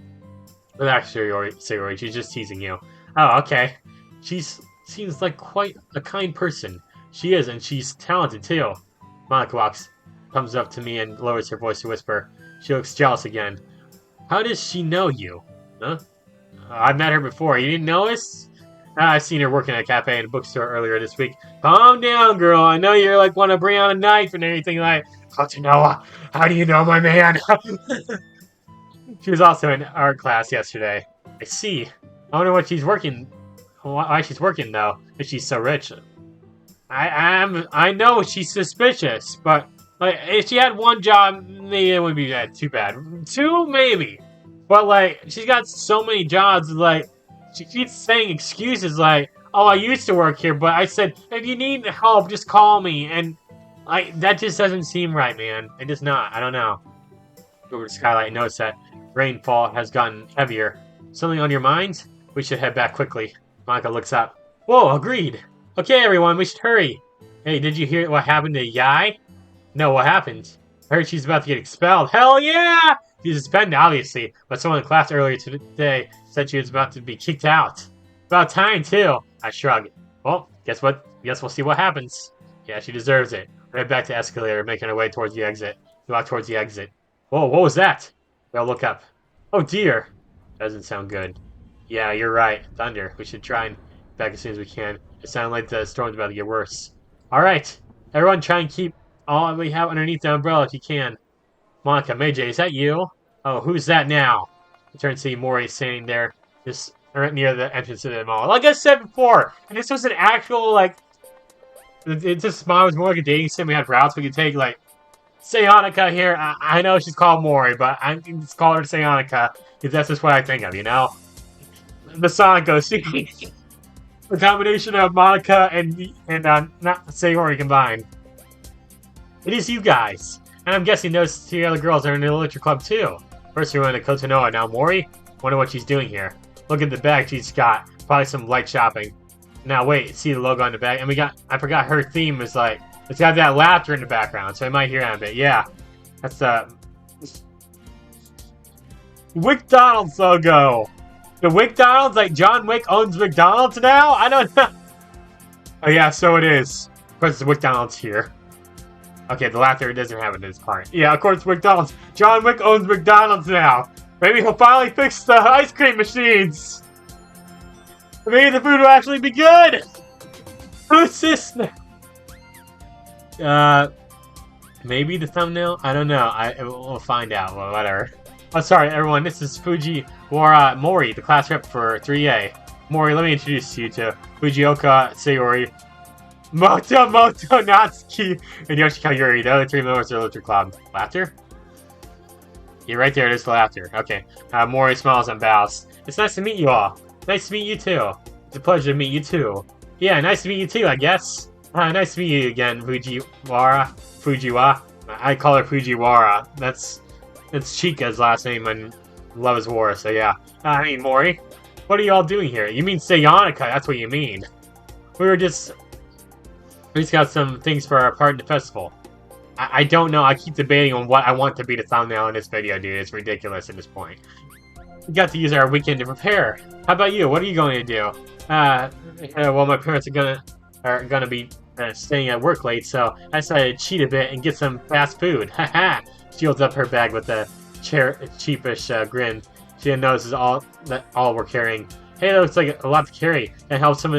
Relax, Sayori, she's just teasing you. Oh, okay. She seems like quite a kind person. She is, and she's talented, too. Monica comes up to me and lowers her voice to whisper. She looks jealous again. How does she know you? Huh? I've met her before. You didn't notice? I've seen her working at a cafe and a bookstore earlier this week. Calm down, girl. I know you're want to bring out a knife and everything like... Kotonoha, how do you know my man? She was also in art class yesterday. I see. I wonder what she's working... Why she's working, though, if she's so rich. I know she's suspicious, but if she had one job, maybe it wouldn't be too bad. Two, maybe. But she's got so many jobs. She keeps saying excuses "Oh, I used to work here, but I said if you need help, just call me." And that just doesn't seem right, man. It does not. I don't know. Go over to Skylight and notice that rainfall has gotten heavier. Something on your mind? We should head back quickly. Monica looks up. Whoa, agreed. Okay, everyone, we should hurry. Hey, did you hear what happened to Yai? No, what happened? I heard she's about to get expelled. Hell yeah! She's suspended, obviously, but someone in class earlier today said she was about to be kicked out. About time, too. I shrugged. Well, guess what? Guess we'll see what happens. Yeah, she deserves it. We head back to escalator, making our way towards the exit. We walk towards the exit. Whoa, what was that? We all look up. Oh, dear. Doesn't sound good. Yeah, you're right. Thunder. We should try and get back as soon as we can. It sounded like the storm's about to get worse. Alright. Everyone try and keep all we have underneath the umbrella if you can. Monica, Meiji, is that you? Oh, who's that now? I turn to see Mori standing there, just right near the entrance to the mall. Like I said before, and this was an actual, like, this smile was more like a dating sim. We had routes we could take, like, Sayonica here. I know she's called Mori, but I can just call her Sayonica, because that's just what I think of, you know? The Sonico, see? The combination of Monica and not Sayori combined. It is you guys. And I'm guessing those two other girls are in the literature club too. First we went to Kotonoha, now Mori? Wonder what she's doing here. Look at the bag she's got. Probably some light shopping. Now wait, see the logo on the bag? And I forgot her theme is like, it's got that laughter in the background, so I might hear that a bit. Yeah. That's the McDonald's logo. The McDonald's, like John Wick owns McDonald's now? I don't know. Oh yeah, so it is. Of course it's McDonald's here. Okay, the laughter doesn't have it in this part. Yeah, of course McDonald's. John Wick owns McDonald's now. Maybe he'll finally fix the ice cream machines. Maybe the food will actually be good. Who's this now? Maybe the thumbnail? I don't know. We'll find out. Well, whatever. Oh, sorry, everyone. This is Fujiwara Mori, the class rep for 3A. Mori, let me introduce you to Fujioka Sayori, Moto Natsuki, and Yoshika Yuri, the other 3 members of the Literature Club. Laughter? Yeah, right there. It is the laughter. Okay. Mori smiles and bows. It's nice to meet you all. Nice to meet you too. It's a pleasure to meet you too. Yeah, nice to meet you too, I guess. Nice to meet you again, Fujiwara. I call her Fujiwara. That's Chika's last name in Love is War, so yeah. I mean, Mori, what are you all doing here? You mean Sayonica, that's what you mean. We just got some things for our part in the festival. I don't know, I keep debating on what I want to be the thumbnail in this video, dude. It's ridiculous at this point. We got to use our weekend to prepare. How about you? What are you going to do? Well, my parents are gonna be staying at work late, so I decided to cheat a bit and get some fast food. Haha! She holds up her bag with a cheapish grin. She notices all we're carrying. Hey, that looks like a lot to carry. Can I help you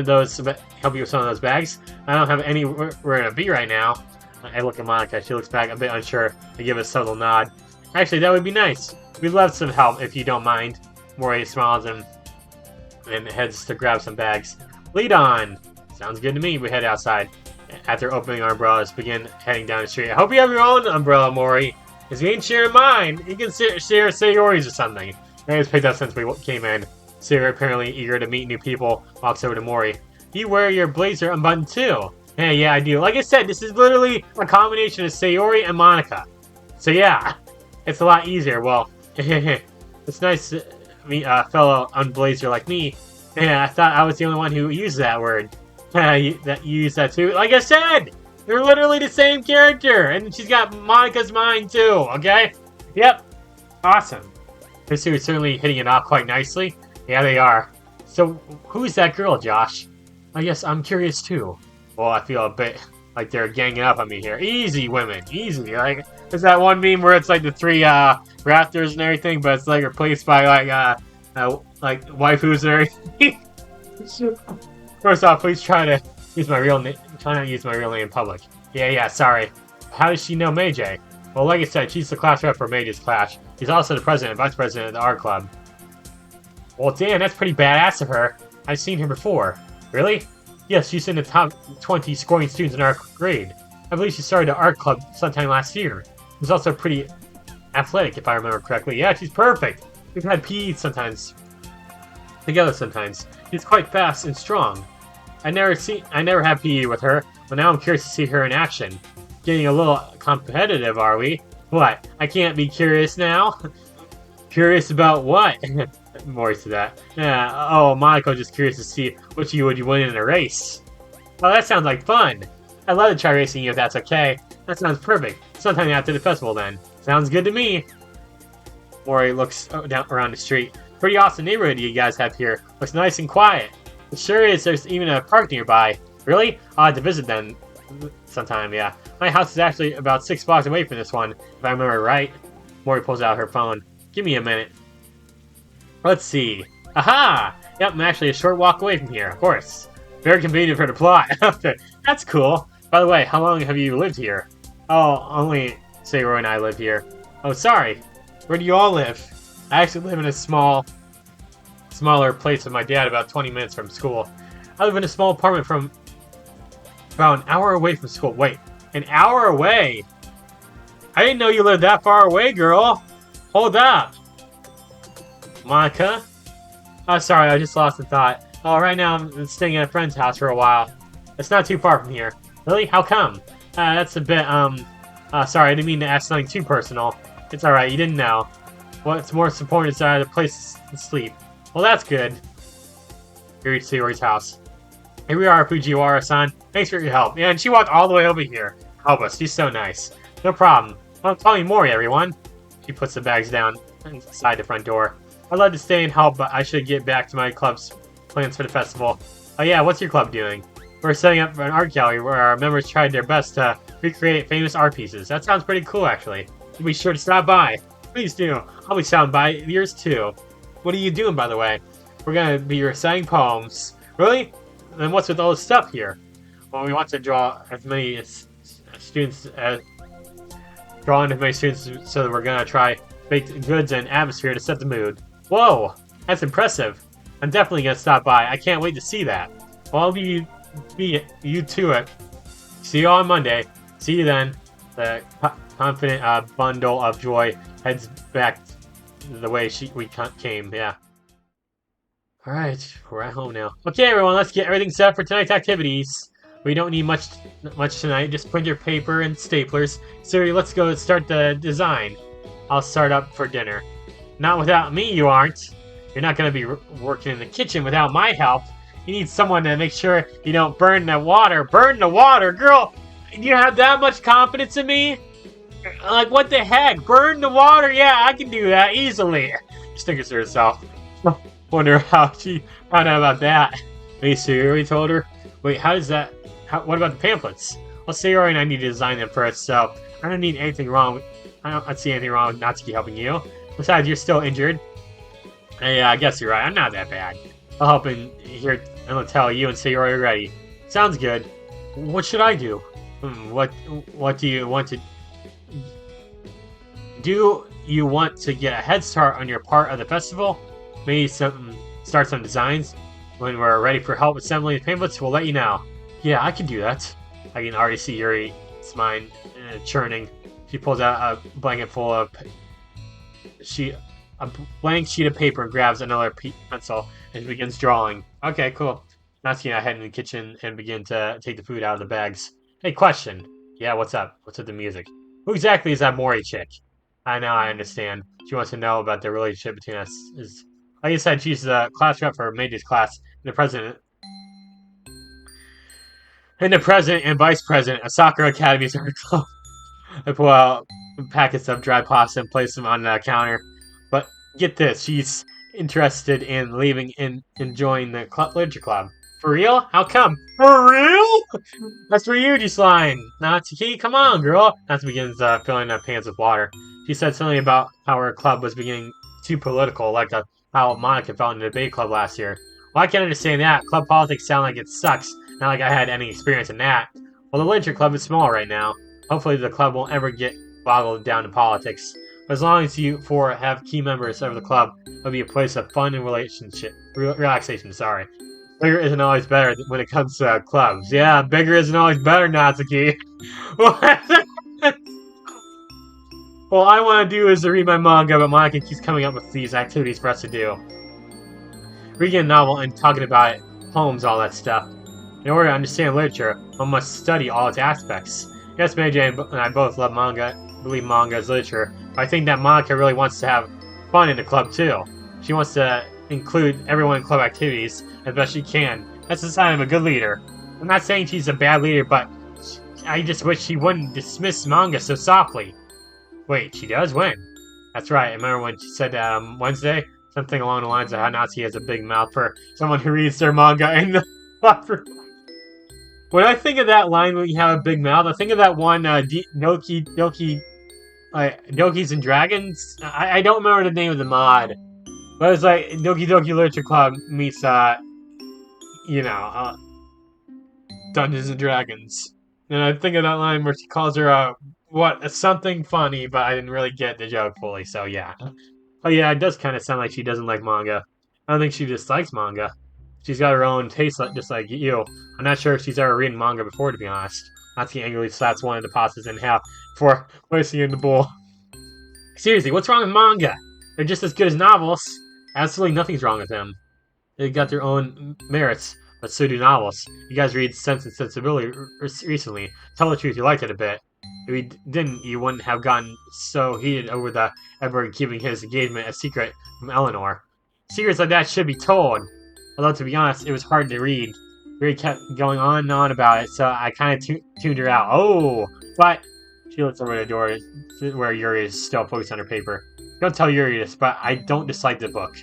with some of those bags? I don't have any where to be right now. I look at Monica. She looks back a bit unsure. I give a subtle nod. Actually, that would be nice. We'd love some help if you don't mind. Mori smiles and heads to grab some bags. Lead on! Sounds good to me. We head outside. After opening our umbrellas, begin heading down the street. I hope you have your own umbrella, Mori. Because we ain't sharing mine. You can share Sayori's or something. I just picked up since we came in. Sayori, apparently eager to meet new people, walks over to Mori. You wear your blazer unbuttoned too. Hey, yeah, I do. Like I said, this is literally a combination of Sayori and Monica. So yeah, it's a lot easier. Well, it's nice to meet a fellow unblazer like me. Yeah, I thought I was the only one who used that word. You use that too. Like I said, they're literally the same character, and she's got Monica's mind too. Okay? Yep. Awesome. These two are certainly hitting it off quite nicely. Yeah, they are. So, who's that girl, Josh? I guess I'm curious too. Well, I feel a bit like they're ganging up on me here. Easy, women. Easy. Like, there's that one meme where it's like the 3 raptors and everything, but it's like replaced by like waifus and everything. First off, please try not to use my real name in public. Yeah, sorry. How does she know Meiji? Well, like I said, she's the class rep for Meiji's class. She's also the president and vice president of the art club. Well, damn, that's pretty badass of her. I've seen her before. Really? Yes, she's in the top 20 scoring students in our grade. I believe she started the art club sometime last year. She's also pretty athletic, if I remember correctly. Yeah, she's perfect. We've had PE together sometimes. She's quite fast and strong. I never had PE with her, but now I'm curious to see her in action. Getting a little competitive, are we? What? I can't be curious now? Curious about what? More to that. Yeah, oh, Monaco just curious to see which you would win in a race. Oh, that sounds like fun. I'd love to try racing you if that's okay. That sounds perfect. Sometime after the festival then. Sounds good to me. Mori looks down around the street. Pretty awesome neighborhood you guys have here. Looks nice and quiet. It sure is. There's even a park nearby. Really? I'll have to visit then sometime, yeah. My house is actually about 6 blocks away from this one, if I remember right. Mori pulls out her phone. Give me a minute. Let's see. Aha! Yep, I'm actually a short walk away from here, of course. Very convenient for the plot. That's cool. By the way, how long have you lived here? Oh, only Sayori and I live here. Oh, sorry. Where do you all live? I actually live in a smaller place with my dad about 20 minutes from school. I live in a small apartment from about an hour away from school. Wait, an hour away? I didn't know you lived that far away, girl. Hold up. Monica? Oh, sorry, I just lost the thought. Oh, right now I'm staying at a friend's house for a while. It's not too far from here. Really? How come? That's a bit, sorry, I didn't mean to ask something too personal. It's alright, you didn't know. What's more important is I had a place to sleep. Well, that's good. We reached Sayori's house. Here we are, Fujiwara-san. Thanks for your help. Yeah, and she walked all the way over here. Help us. She's so nice. No problem. Well, tell me more, everyone. She puts the bags down inside the front door. I'd love to stay and help, but I should get back to my club's plans for the festival. Oh yeah, what's your club doing? We're setting up an art gallery where our members tried their best to recreate famous art pieces. That sounds pretty cool, actually. You'll be sure to stop by. Please do. I'll be stopping by yours, too. What are you doing, by the way? We're gonna be reciting poems. Really? Then what's with all this stuff here? Well, we want to draw as many students as... Draw in as many students so that we're gonna try baked goods and atmosphere to set the mood. Whoa! That's impressive. I'm definitely gonna stop by. I can't wait to see that. Well, I'll be you to it. See you on Monday. See you then. The confident bundle of joy heads back the way we came. Yeah. Alright, we're at home now. Okay, everyone, let's get everything set for tonight's activities. We don't need much tonight. Just printer paper and staplers. So let's go start the design. I'll start up for dinner. Not without me, you aren't. You're not going to be working in the kitchen without my help. You need someone to make sure you don't burn the water. Burn the water, girl! You have that much confidence in me? Like, what the heck? Burn the water? Yeah, I can do that easily. She thinks to herself. Wonder how she found out about that. Maybe Sayori told her. Wait, how does that... what about the pamphlets? Well, Sayori and I need to design them first, so I don't need anything wrong. I don't see anything wrong with Natsuki helping you. Besides, you're still injured. Yeah, I guess you're right. I'm not that bad. I'll help in here and I'll tell you and Sayori are ready. Sounds good. What should I do? What do you want to... Do you want to get a head start on your part of the festival? Maybe start some designs? When we're ready for help assembling the pamphlets, we'll let you know. Yeah, I can do that. I can already see Yuri's mind churning. She pulls out a blanket full of... a blank sheet of paper and grabs another pencil and begins drawing. Okay, cool. Natsuki and I head in the kitchen and begin to take the food out of the bags. Hey, question. Yeah, what's up? What's with the music? Who exactly is that Mori chick? I understand. She wants to know about the relationship between us. Like I said, she's the class rep for Meiji's class, and the president and vice president of Sakura Academy's art club. I pull out packets of dry pasta and place them on the counter. But get this, she's interested in leaving and joining the literature club. For real? How come? For real? That's for you, Slime. Natsuki, come on, girl. Natsuki begins filling her pants with water. She said something about how her club was beginning too political, like how Monica felt in the debate club last year. Well, I can't understand that. Club politics sound like it sucks. Not like I had any experience in that. Well, the literature club is small right now. Hopefully the club won't ever get boggled down to politics. But as long as you four have key members of the club, it'll be a place of fun and relaxation. Sorry. Bigger isn't always better when it comes to clubs. Yeah, bigger isn't always better, Natsuki. All I want to do is to read my manga, but Monica keeps coming up with these activities for us to do. Reading a novel and talking about it, poems, all that stuff. In order to understand literature, one must study all its aspects. Yes, Meiji and I both love manga, believe manga is literature, but I think that Monica really wants to have fun in the club too. She wants to include everyone in club activities as best she can. That's the sign of a good leader. I'm not saying she's a bad leader, but I just wish she wouldn't dismiss manga so softly. Wait, she does? When? That's right, I remember when she said Wednesday? Something along the lines of how Natsuki has a big mouth for someone who reads their manga in the classroom. When I think of that line when you have a big mouth, I think of that one Doki Doki Dokis and Dragons. I don't remember the name of the mod. But it's like Doki Doki Literature Club meets Dungeons and Dragons. And I think of that line where she calls her something funny, but I didn't really get the joke fully, so yeah. Oh yeah, it does kind of sound like she doesn't like manga. I don't think she dislikes manga. She's got her own taste, just like you. I'm not sure if she's ever read manga before, to be honest. Natsuki angrily slaps one of the pastas in half before placing it in the bowl. Seriously, what's wrong with manga? They're just as good as novels. Absolutely nothing's wrong with them. They got their own merits, but so do novels. You guys read Sense and Sensibility recently. Tell the truth, you liked it a bit. If you didn't, you wouldn't have gotten so heated over the Edward keeping his engagement a secret from Eleanor. Secrets like that should be told. Although, to be honest, it was hard to read. Yuri kept going on and on about it, so I kind of tuned her out. Oh, but she looks over the door where Yuri is still focused on her paper. Don't tell Yuri this, but I don't dislike the book.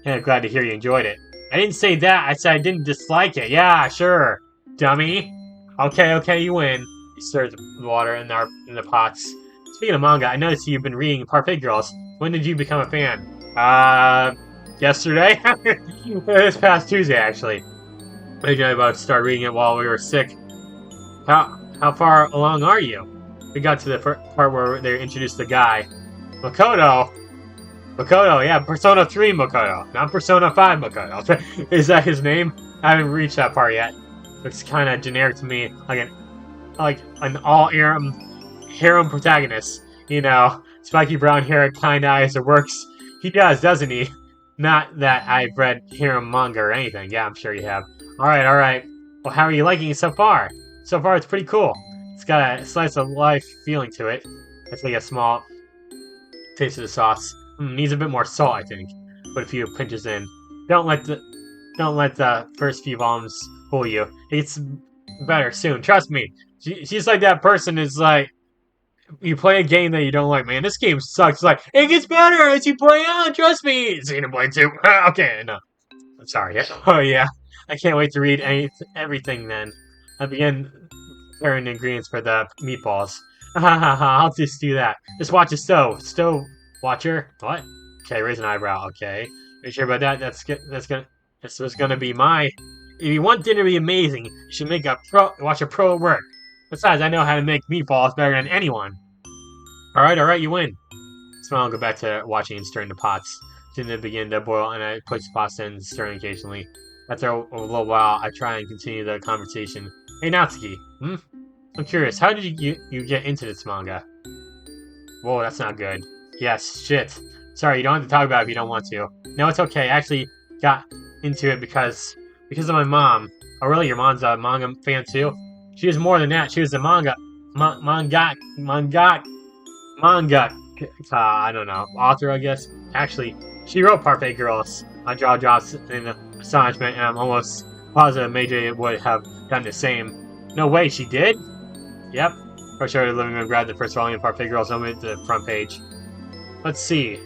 And I'm glad to hear you enjoyed it. I didn't say that. I said I didn't dislike it. Yeah, sure, dummy. Okay, you win. He stirs the water in the pots. Speaking of manga, I noticed you've been reading Parfait Girls. When did you become a fan? Yesterday? This past Tuesday, actually. Maybe I about to start reading it while we were sick. How far along are you? We got to the part where they introduced the guy. Makoto? Makoto, yeah, Persona 3 Makoto, not Persona 5 Makoto. Is that his name? I haven't reached that part yet. Looks kind of generic to me, like an all-harem protagonist. You know, spiky brown hair, kind eyes, it works. He does, doesn't he? Not that I've read harem manga or anything. Yeah, I'm sure you have. Alright. Well, how are you liking it so far? So far, it's pretty cool. It's got a slice of life feeling to it. It's like a small taste of the sauce. Needs a bit more salt, I think. Put a few pinches in. Don't let the first few volumes fool you. It's better soon. Trust me. She's like that person is like, you play a game that you don't like, man, this game sucks. It's like, it gets better as you play on, trust me. Xenoblade 2. Okay, no. I'm sorry. Oh, yeah. I can't wait to read everything then. I begin preparing the ingredients for the meatballs. I'll just do that. Just watch the stove. Stove watcher? What? Okay, raise an eyebrow. Okay. Are you sure about that? This was gonna be my... If you want dinner to be amazing, you should watch a pro at work. Besides, I know how to make meatballs better than anyone. Alright, you win. Smile and go back to watching and stirring the pots. Soon they begin to boil, and I place the pasta in, stirring occasionally. After a little while, I try and continue the conversation. Hey, Natsuki. I'm curious, how did you get into this manga? Whoa, that's not good. Yes, shit. Sorry, you don't have to talk about it if you don't want to. No, it's okay. I actually got into it because of my mom. Oh, really? Your mom's a manga fan too? She was more than that. She was a manga, I don't know, author, I guess. Actually, she wrote Parfait Girls. My jaw drops in astonishment, and I'm almost positive Meiji would have done the same. No way, she did? Yep. Rushed over to the living room, grabbed the first volume of Parfait Girls, opened it to the front page. Let's see.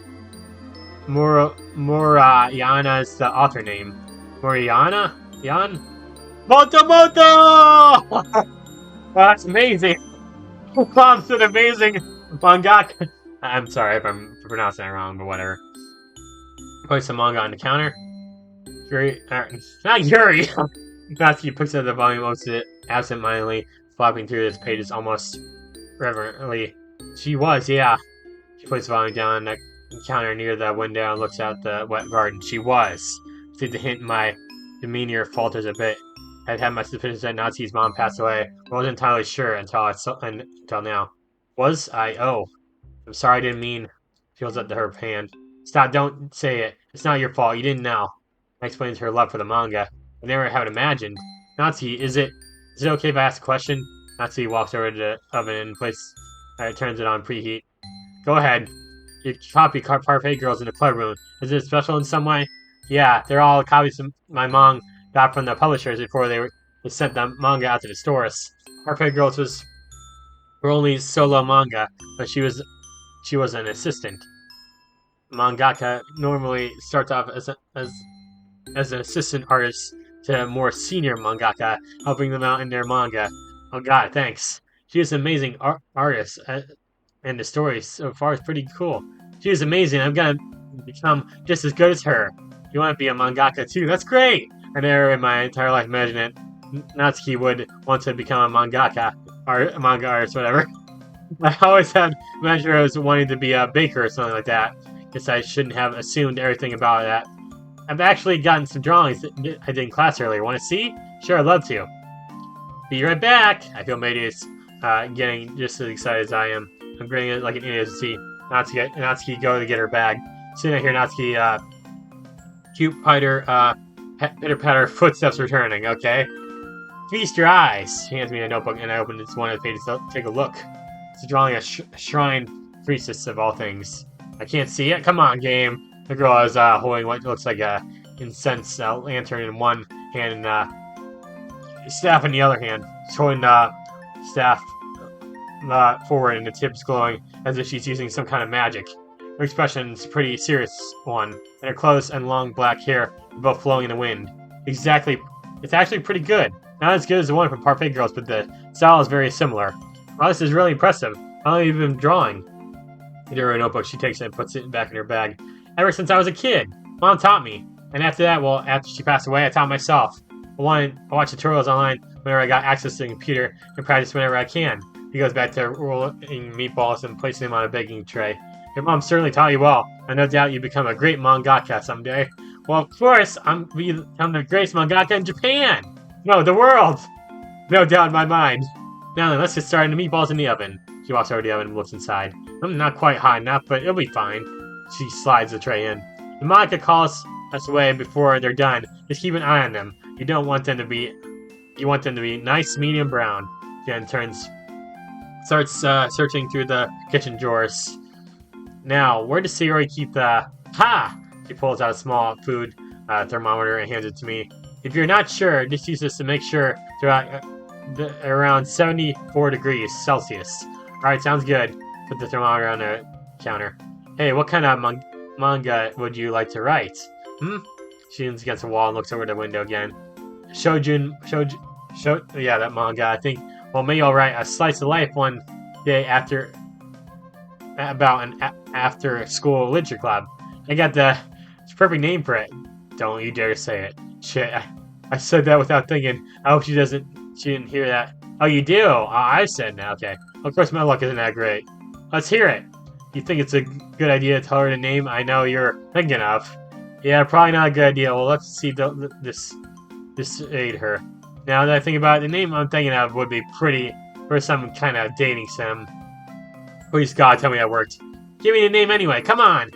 Murayana is the author name. Murayana? Yan? Moto! That's amazing! Mom's an amazing mangaka. I'm sorry if I'm pronouncing that wrong, but whatever. Place the manga on the counter. Yuri, not Yuri! Natsuki picks up the volume, opens it absent-mindedly, flopping through this pages almost reverently. She was, yeah. She puts the volume down on the counter near the window and looks out the wet garden. She was. I think the hint in my demeanor falters a bit. I'd had my suspicions that Natsuki's mom passed away. I wasn't entirely sure until now. Was I? Oh. I'm sorry, I didn't mean. She holds up to her hand. Stop, don't say it. It's not your fault, you didn't know. I explained her love for the manga. I never had imagined. Natsuki, is it okay if I ask a question? Natsuki walks over to the oven and turns it on preheat. Go ahead. You copy Parfait Girls in the club room. Is it special in some way? Yeah, they're all copies my mom got from the publishers before they sent the manga out to the stores. Parfait Girls was her only solo manga, but she was an assistant. Mangaka normally starts off as an assistant artist to a more senior mangaka, helping them out in their manga. Oh god, thanks. She is an amazing artist, and the story so far is pretty cool. She is amazing. I'm gonna become just as good as her. You want to be a mangaka too? That's great! I never in my entire life imagined that Natsuki would want to become a mangaka, or a manga artist, whatever. I always had imagined her as wanting to be a baker or something like that. Guess I shouldn't have assumed everything about that. I've actually gotten some drawings that I did in class earlier. Want to see? Sure, I'd love to. Be right back! I feel maybe it's getting just as excited as I am. I'm grinning it like an idiot to see Natsuki go to get her bag. Soon I hear Natsuki, cute pitter-patter footsteps returning, okay? Feast your eyes! She hands me a notebook and I open one of the pages to take a look. It's drawing a shrine priestess of all things. I can't see it? Come on, game! The girl is holding what looks like a incense lantern in one hand and staff in the other hand. She's holding staff forward and the tips glowing as if she's using some kind of magic. Her expression is a pretty serious one, and her clothes and long black hair are both flowing in the wind. Exactly. It's actually pretty good. Not as good as the one from Parfait Girls, but the style is very similar. Wow, this is really impressive. How long have you been drawing? In her notebook, she takes it and puts it back in her bag. Ever since I was a kid. Mom taught me. And after that, well, after she passed away, I taught myself. I watch tutorials online whenever I got access to the computer and practice whenever I can. He goes back to rolling meatballs and placing them on a baking tray. Your mom certainly taught you well. I no doubt you become a great mangaka someday. Well, of course, I'm the greatest mangaka in Japan. No, the world. No doubt in my mind. Now then, let's get started. The meatballs in the oven. She walks over to the oven and looks inside. I'm not quite hot enough, but it'll be fine. She slides the tray in. The mangaka calls us away before they're done. Just keep an eye on them. You want them to be nice, medium brown. She then starts searching through the kitchen drawers. Now, where does Sayori keep the... Ha! She pulls out a small food thermometer and hands it to me. If you're not sure, just use this to make sure they're around 74 degrees Celsius. Alright, sounds good. Put the thermometer on the counter. Hey, what kind of manga would you like to write? She leans against the wall and looks over the window again. Yeah, that manga. I think, well, maybe I'll write a slice of life one day about an after-school literature club. I got the perfect name for it. Don't you dare say it. Shit, I said that without thinking. I hope she didn't hear that. Oh, you do? Oh, I said now. Okay. Of course, my luck isn't that great. Let's hear it. You think it's a good idea to tell her the name I know you're thinking of? Yeah, probably not a good idea. Well, let's see this aid her. Now that I think about it, the name I'm thinking of would be pretty for some kind of dating sim. Please God, tell me that worked. Give me the name anyway. Come on,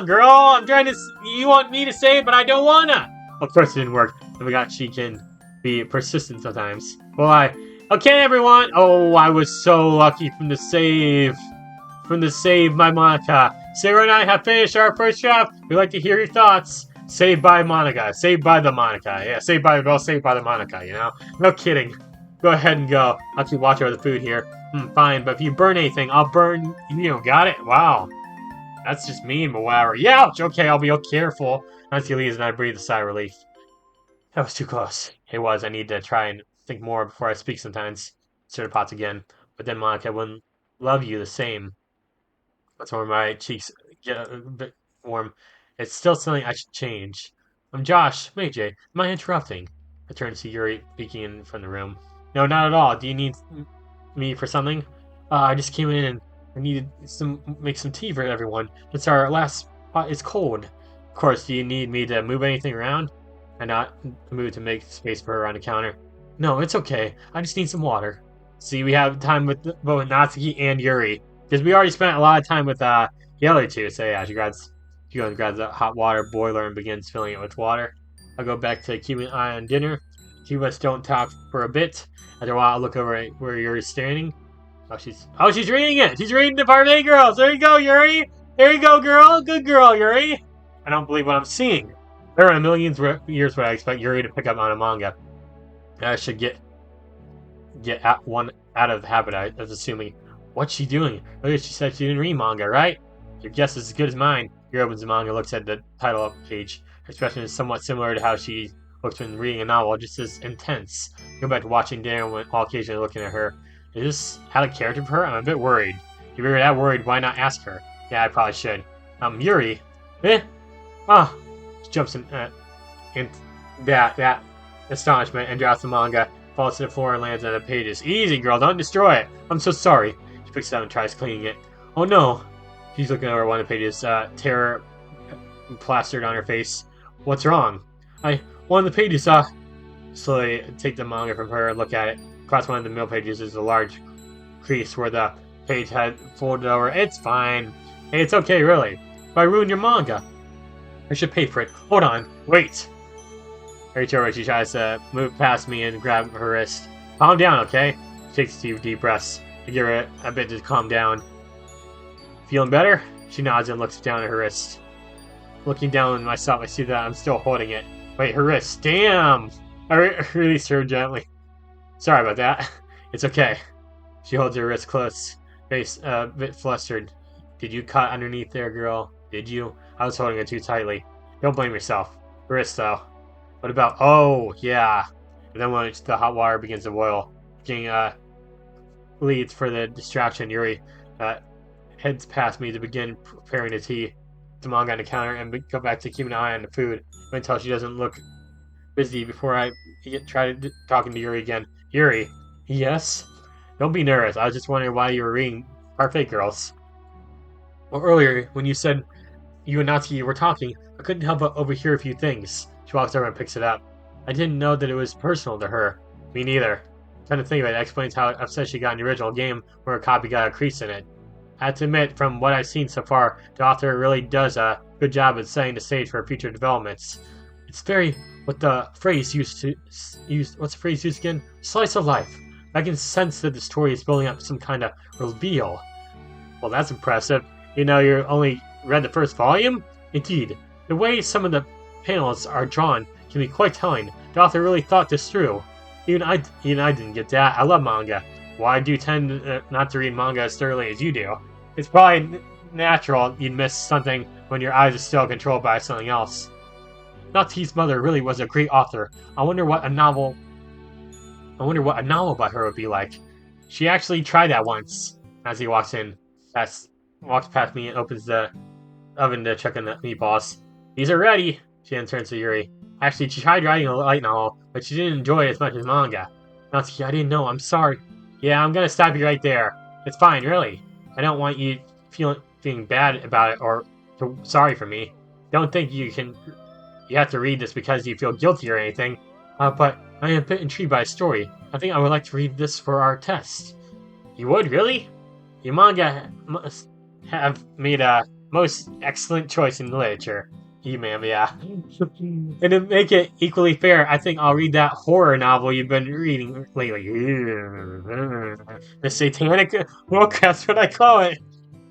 girl. I'm trying to. You want me to say it, but I don't wanna. Of course, it didn't work. I forgot she can be persistent sometimes. Well, okay, everyone. Oh, I was so lucky from the save by Monica. Sarah and I have finished our first draft. We'd like to hear your thoughts. Saved by Monica. Saved by the Monica. Yeah, saved by the Monica, you know? No kidding. Go ahead and go. I'll keep watch over the food here. Fine, but if you burn anything, I'll burn you. Got it? Wow. That's just mean, but whatever. Ouch! Okay, I'll be careful. Nancy leaves and I breathe a sigh of relief. That was too close. It was. I need to try and think more before I speak sometimes. Stir the pots again. But then Monica wouldn't love you the same. That's where my cheeks get a bit warm. It's still something I should change. I'm Josh. Meiji, am I interrupting? I turn to see Yuri peeking in from the room. No, not at all. Do you need me for something? I just came in and I needed make some tea for everyone. It's our last spot. It's cold. Of course, do you need me to move anything around? I not move to make space for her on the counter. No, it's okay. I just need some water. See, we have time with both Natsuki and Yuri. Because we already spent a lot of time with the other two. So yeah, she goes and grabs a hot water boiler and begins filling it with water. I'll go back to keeping an eye on dinner. Two of us don't talk for a bit. After a while, I'll look over at where Yuri's standing. Oh, she's reading it! She's reading the Parfait Girls! There you go, Yuri! There you go, girl! Good girl, Yuri! I don't believe what I'm seeing. There are a million years where I expect Yuri to pick up on a manga. I should get one out of the habit I was assuming. What's she doing? Earlier she said she didn't read manga, right? Your guess is as good as mine. Yuri opens the manga and looks at the title page. Her expression is somewhat similar to how she looks when reading a novel, just as intense. Go back to watching dinner while occasionally looking at her. Is this out of character for her? I'm a bit worried. If you're that worried, why not ask her? Yeah, I probably should. Yuri? Eh? Ah! She jumps in that astonishment and drops the manga, falls to the floor and lands on the pages. Easy, girl, don't destroy it. I'm so sorry. She picks it up and tries cleaning it. Oh no! She's looking over one of the pages. Terror plastered on her face. What's wrong? One of the pages, slowly take the manga from her and look at it. Across one of the middle pages is a large crease where the page had folded over. It's fine. Hey, it's okay, really. If I ruined your manga, I should pay for it. Hold on. Wait. I reach over. She tries to move past me and grab her wrist. Calm down, okay? She takes a few deep breaths. I give her a bit to calm down. Feeling better? She nods and looks down at her wrist. Looking down at myself, I see that I'm still holding it. Wait, her wrist. Damn! I release her gently. Sorry about that. It's okay. She holds her wrist close, face a bit flustered. Did you cut underneath there, girl? Did you? I was holding it too tightly. Don't blame yourself. Wrist, though. What about... Oh, yeah. And then when the hot water begins to boil, getting leads for the distraction, Yuri heads past me to begin preparing the tea. The manga on the counter and go back to keeping an eye on the food until she doesn't look busy before I try talking to Yuri again. Yuri. Yes? Don't be nervous. I was just wondering why you were reading Parfait Girls. Well, earlier, when you said you and Natsuki were talking, I couldn't help but overhear a few things. She walks over and picks it up. I didn't know that it was personal to her. Me neither. Trying to think of it explains how upset she got in the original game where a copy got a crease in it. I have to admit, from what I've seen so far, the author really does a good job at setting the stage for future developments. It's very... What's the phrase used again? Slice of life. I can sense that the story is building up some kind of reveal. Well, that's impressive. You know, you only read the first volume? Indeed. The way some of the panels are drawn can be quite telling. The author really thought this through. Even I didn't get that. I love manga. Well, I do tend not to read manga as thoroughly as you do. It's probably natural you'd miss something when your eyes are still controlled by something else. Natsuki's mother really was a great author. I wonder what a novel by her would be like. She actually tried that once. As he walks past me and opens the oven to check on the meatballs. These are ready. She then turns to Yuri. Actually, she tried writing a light novel, but she didn't enjoy it as much as manga. Natsuki, I didn't know. I'm sorry. Yeah, I'm gonna stop you right there. It's fine, really. I don't want you feeling bad about it or sorry for me. Don't think you have to read this because you feel guilty or anything. But I am a bit intrigued by a story. I think I would like to read this for our test. You would, really? Your manga must have made a most excellent choice in literature. You, ma'am, yeah. And to make it equally fair, I think I'll read that horror novel you've been reading lately. The Satanic Book, that's what I call it.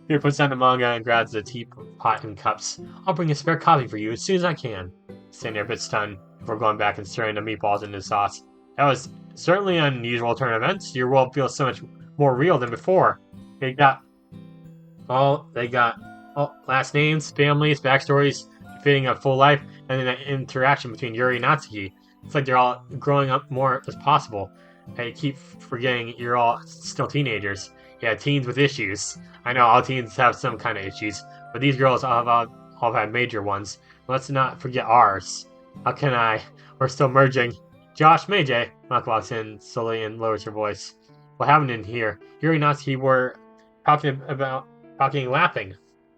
Here puts down the manga and grabs the teapot and cups. I'll bring a spare copy for you as soon as I can. Standing there a bit stunned before going back and stirring the meatballs into the sauce. That was certainly an unusual turn of events. Your world feels so much more real than before. They got last names, families, backstories, fitting a full life, and then an interaction between Yuri and Natsuki. It's like they're all growing up more as possible. I keep forgetting you're all still teenagers. Yeah, teens with issues. I know all teens have some kind of issues, but these girls all have had major ones. Let's not forget ours. How can I? We're still merging. Josh, Meijei. Maka walks in slowly and lowers her voice. What happened in here? Yuri and Natsuki were talking and laughing.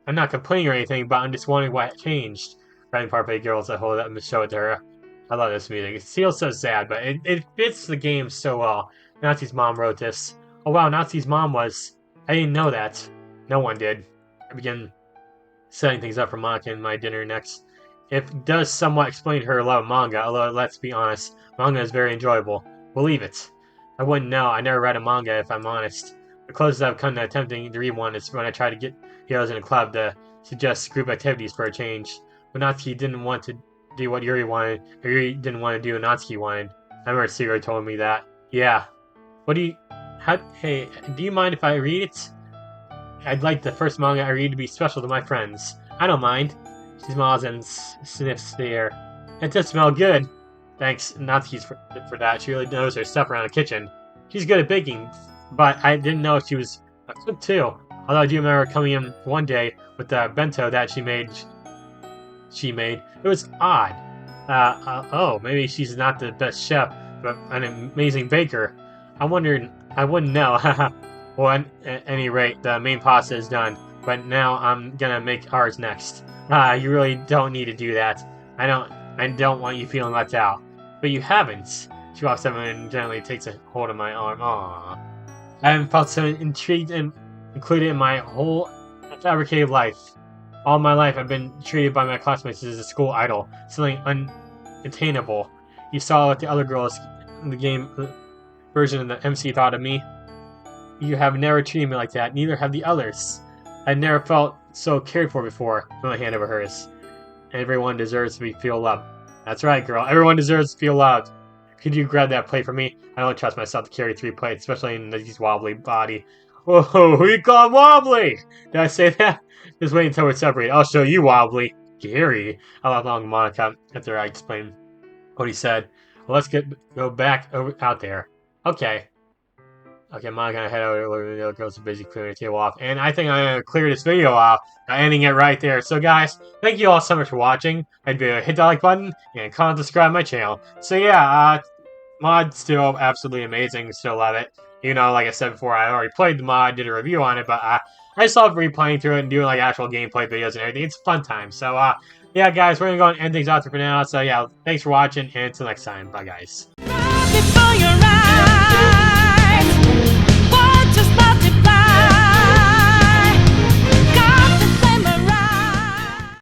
I'm not complaining or anything, but I'm just wondering what changed. Writing Parfait Girls, I hold it up and show it to her. I love this music. It feels so sad, but it fits the game so well. Natsuki's mom wrote this. Oh wow, Natsuki's mom was... I didn't know that. No one did. I begin setting things up for Monica and my dinner next. It does somewhat explain her love of manga, although let's be honest, manga is very enjoyable. Believe it. I wouldn't know. I never read a manga if I'm honest. The closest I've come to attempting to read one is when I try to get heroes in a club to suggest group activities for a change. But Natsuki didn't want to do what Yuri wanted, or Yuri didn't want to do what Natsuki wanted. I remember Siro told me that. Yeah. Hey, do you mind if I read it? I'd like the first manga I read to be special to my friends. I don't mind. She smiles and sniffs the air. It does smell good. Thanks, Natsuki, for that. She really knows her stuff around the kitchen. She's good at baking, but I didn't know she was a cook too. Although I do remember coming in one day with the bento that she made. It was odd. Maybe she's not the best chef, but an amazing baker. I wouldn't know. Well, at any rate, the main pasta is done. but now I'm gonna make ours next. You really don't need to do that. I don't want you feeling left out. But you haven't. She walks over and gently takes a hold of my arm. Aww. I haven't felt so intrigued and included in my whole fabricated life. All my life, I've been treated by my classmates as a school idol, something unattainable. You saw what the other girls in the game version of the MC thought of me. You have never treated me like that, neither have the others. I never felt so cared for before. Put my hand over hers. Everyone deserves to feel loved. That's right, girl. Everyone deserves to feel loved. Could you grab that plate for me? I don't trust myself to carry 3 plates, especially in this wobbly body. Whoa, who you call wobbly? Did I say that? Just wait until we're separated. I'll show you wobbly. Gary. I left along Monica after I explained what he said. Well, let's go back out there. Okay. Okay, Monica gonna head over. The girls are busy clearing the table off. And I think I'm gonna clear this video off by ending it right there. So guys, thank you all so much for watching. I'd be hit that like button and comment, subscribe my channel. So yeah, mod still absolutely amazing. Still love it. You know, like I said before, I already played the mod, did a review on it, but I just love replaying through it and doing like actual gameplay videos and everything. It's a fun time. So yeah, guys, we're gonna go and end things out there for now. So yeah, thanks for watching, and until next time, bye guys.